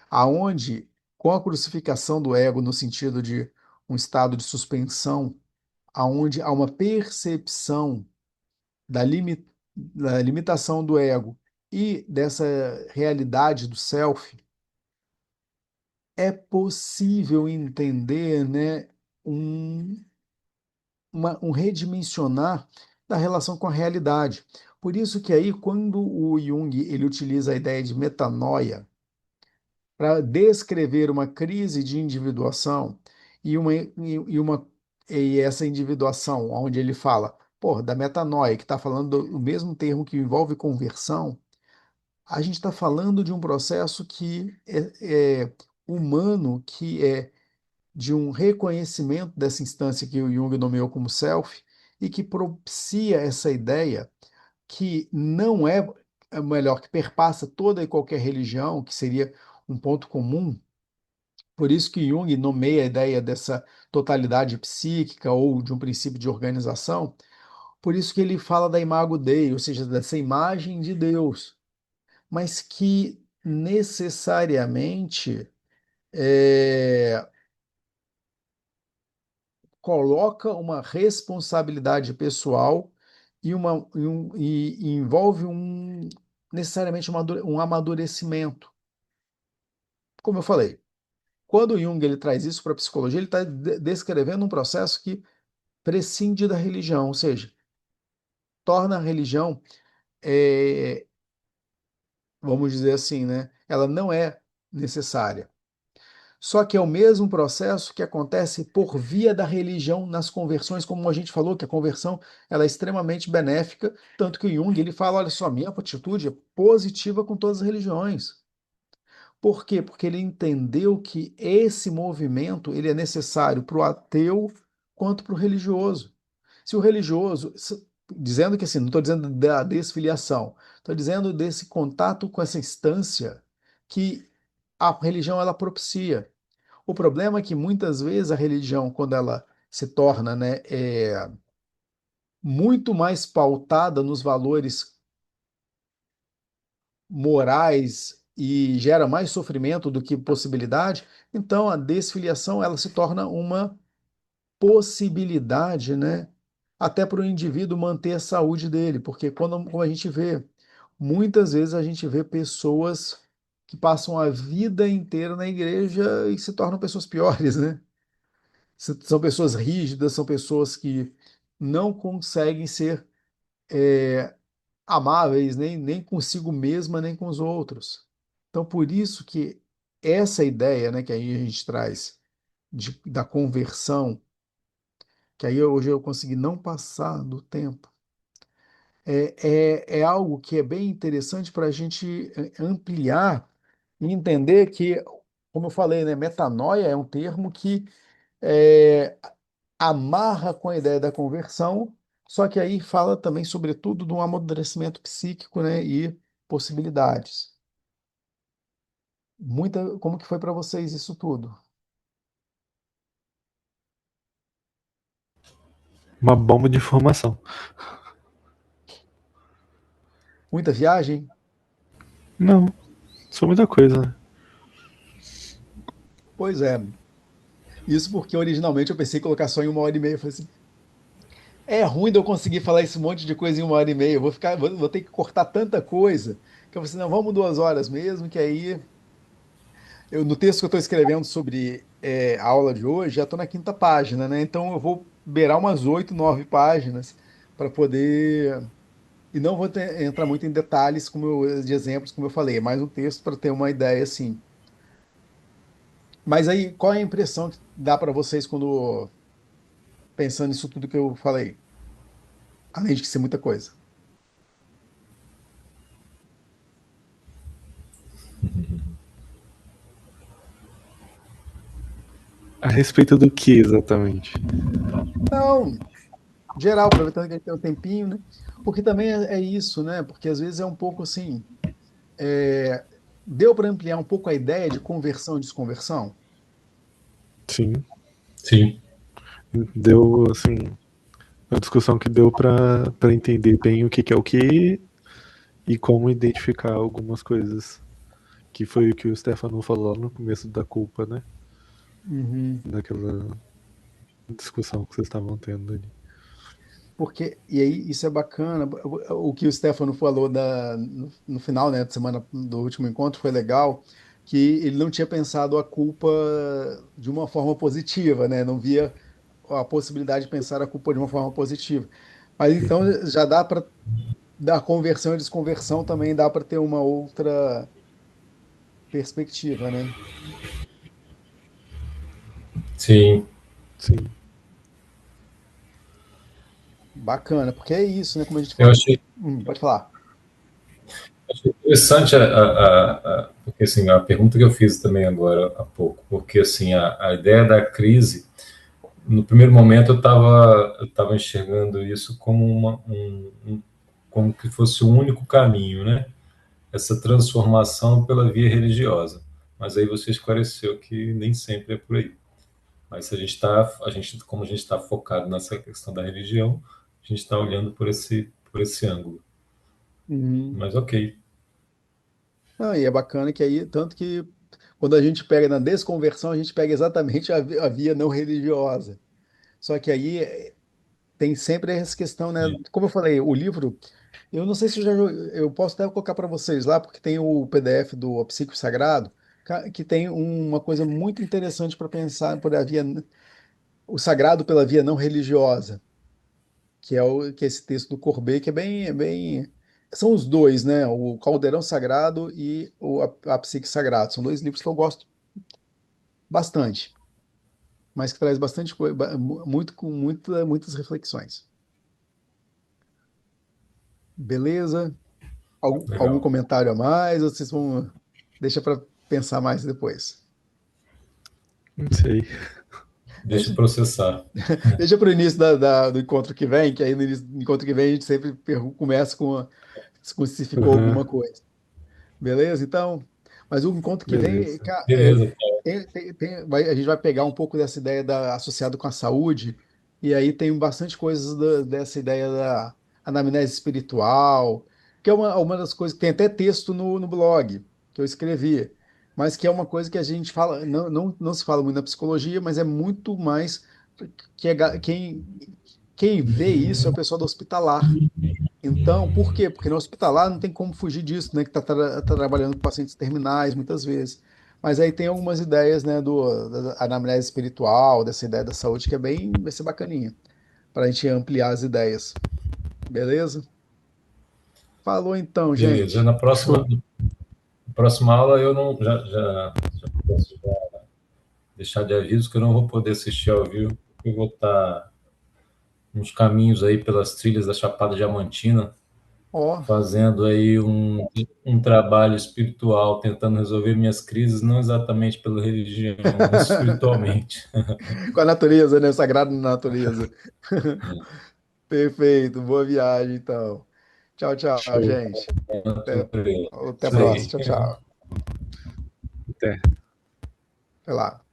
aonde, com a crucificação do ego, no sentido de um estado de suspensão, aonde há uma percepção da, da limitação do ego e dessa realidade do self, é possível entender, né, um, um redimensionar da relação com a realidade. Por isso que aí, quando o Jung ele utiliza a ideia de metanoia para descrever uma crise de individuação e essa individuação, onde ele fala, pô, da metanoia, que está falando do mesmo termo que envolve conversão, a gente está falando de um processo que é humano, que é de um reconhecimento dessa instância que o Jung nomeou como self, e que propicia essa ideia que não é melhor, que perpassa toda e qualquer religião, que seria um ponto comum. Por isso que Jung nomeia a ideia dessa totalidade psíquica ou de um princípio de organização. Por isso que ele fala da imago Dei, ou seja, dessa imagem de Deus, mas que necessariamente é, coloca uma responsabilidade pessoal e envolve necessariamente um amadurecimento. Como eu falei, quando o Jung ele traz isso para a psicologia, ele está descrevendo um processo que prescinde da religião, ou seja, torna a religião, é, vamos dizer assim, né? Ela não é necessária. Só que é o mesmo processo que acontece por via da religião nas conversões, como a gente falou, que a conversão ela é extremamente benéfica, tanto que o Jung ele fala, olha só, minha atitude é positiva com todas as religiões. Por quê? Porque ele entendeu que esse movimento ele é necessário para o ateu quanto para o religioso. Se o religioso, dizendo que assim, não estou dizendo da desfiliação, estou dizendo desse contato com essa instância que a religião ela propicia. O problema é que muitas vezes a religião, quando ela se torna, né, muito mais pautada nos valores morais e gera mais sofrimento do que possibilidade, então a desfiliação ela se torna uma possibilidade, né? Até para o indivíduo manter a saúde dele, porque quando como a gente vê, muitas vezes a gente vê pessoas que passam a vida inteira na igreja e se tornam pessoas piores, né? São pessoas rígidas, são pessoas que não conseguem ser amáveis, nem consigo mesma, nem com os outros. Então, por isso que essa ideia, né, que aí a gente traz da conversão, que aí hoje eu consegui não passar do tempo, é algo que é bem interessante para a gente ampliar e entender que, como eu falei, né, metanoia é um termo que é, amarra com a ideia da conversão, só que aí fala também, sobretudo, de um amadurecimento psíquico, né, e possibilidades. Como que foi para vocês isso tudo? Uma bomba de informação. Muita viagem? Não, só muita coisa, né? Pois é. Isso porque originalmente eu pensei em colocar só em 1 hora e meia. Eu falei assim, é ruim de eu conseguir falar esse monte de coisa em 1 hora e meia. Eu vou ter que cortar tanta coisa. Que eu falei assim, não, vamos 2 horas mesmo, que aí no texto que eu estou escrevendo sobre a aula de hoje, já estou na quinta página, né? Então eu vou beirar umas 8, 9 páginas para poder. E não vou entrar muito em detalhes de exemplos, como eu falei, é mais um texto para ter uma ideia assim. Mas aí, qual é a impressão que dá para vocês quando pensando nisso tudo que eu falei? Além de que ser muita coisa. A respeito do que exatamente? Não, geral, aproveitando que a gente tem um tempinho, né? Porque também é isso, né? Porque às vezes é um pouco assim. é, Deu para ampliar um pouco a ideia de conversão e desconversão? Sim, Sim. deu, assim, uma discussão que deu pra entender bem o que é o que e como identificar algumas coisas. Que foi o que o Stefano falou no começo da culpa, né? Uhum. Daquela discussão que vocês estavam tendo ali. Porque, e aí, isso é bacana. O que o Stefano falou no final, né, da semana do último encontro foi legal, que ele não tinha pensado a culpa de uma forma positiva, né? Não via a possibilidade de pensar a culpa de uma forma positiva. Mas então já dá para da conversão e desconversão também dá para ter uma outra perspectiva, né? Sim. Sim. Bacana, porque é isso, né? Como a gente Eu falou. achei, Pode falar. achei interessante porque assim, a pergunta que eu fiz também agora há pouco, porque assim, a ideia da crise, no primeiro momento eu tava enxergando isso como como que fosse o único caminho, né? Essa transformação pela via religiosa. Mas aí você esclareceu que nem sempre é por aí. Mas se como a gente está focado nessa questão da religião, a gente está olhando por esse ângulo. Uhum. Mas ok. Não, e é bacana que aí, tanto que quando a gente pega na desconversão, a gente pega exatamente a via não religiosa. Só que aí tem sempre essa questão, né? Como eu falei, o livro, eu não sei se eu posso até colocar para vocês lá, porque tem o PDF do Psico Sagrado, que tem uma coisa muito interessante para pensar por a via, o sagrado pela via não religiosa, que é esse texto do Courbet, que são os dois, né? O Caldeirão Sagrado e a Psique Sagrado. São dois livros que eu gosto bastante, mas que traz bastante coisa, muito com muitas reflexões. Beleza? Algum Legal. comentário a mais? Ou vocês vão deixa para pensar mais depois. Não sei. Deixa eu Deixa, processar. deixa para o início do encontro que vem, que aí no início do encontro que vem a gente sempre começa com se ficou alguma Aham, coisa. Beleza? Então, mas o encontro que vem, beleza. Beleza. a gente vai pegar um pouco dessa ideia associada com a saúde, e aí tem bastante coisas dessa ideia da anamnese espiritual, que é uma das coisas que tem até texto no blog que eu escrevi, mas que é uma coisa que a gente fala, não se fala muito na psicologia, mas é muito mais que quem vê isso é o pessoal do hospitalar. Então, por quê? Porque no hospitalar não tem como fugir disso, né? Que tá trabalhando com pacientes terminais muitas vezes. Mas aí tem algumas ideias, né, da anamnese espiritual, dessa ideia da saúde, que vai ser bacaninha, para a gente ampliar as ideias. Beleza? Falou então, Beleza. gente. Show. Na próxima aula eu não já posso deixar de aviso que eu não vou poder assistir ao vivo, porque eu vou estar uns caminhos aí pelas trilhas da Chapada Diamantina, Ó, fazendo aí um trabalho espiritual, tentando resolver minhas crises, não exatamente pela religião, mas espiritualmente. com a natureza, né? Sagrado na natureza. Perfeito. Boa viagem, então. Tchau, tchau, Show. gente. Até, Tranquilo. até a Isso próxima. aí. Tchau, tchau. Até. Até lá.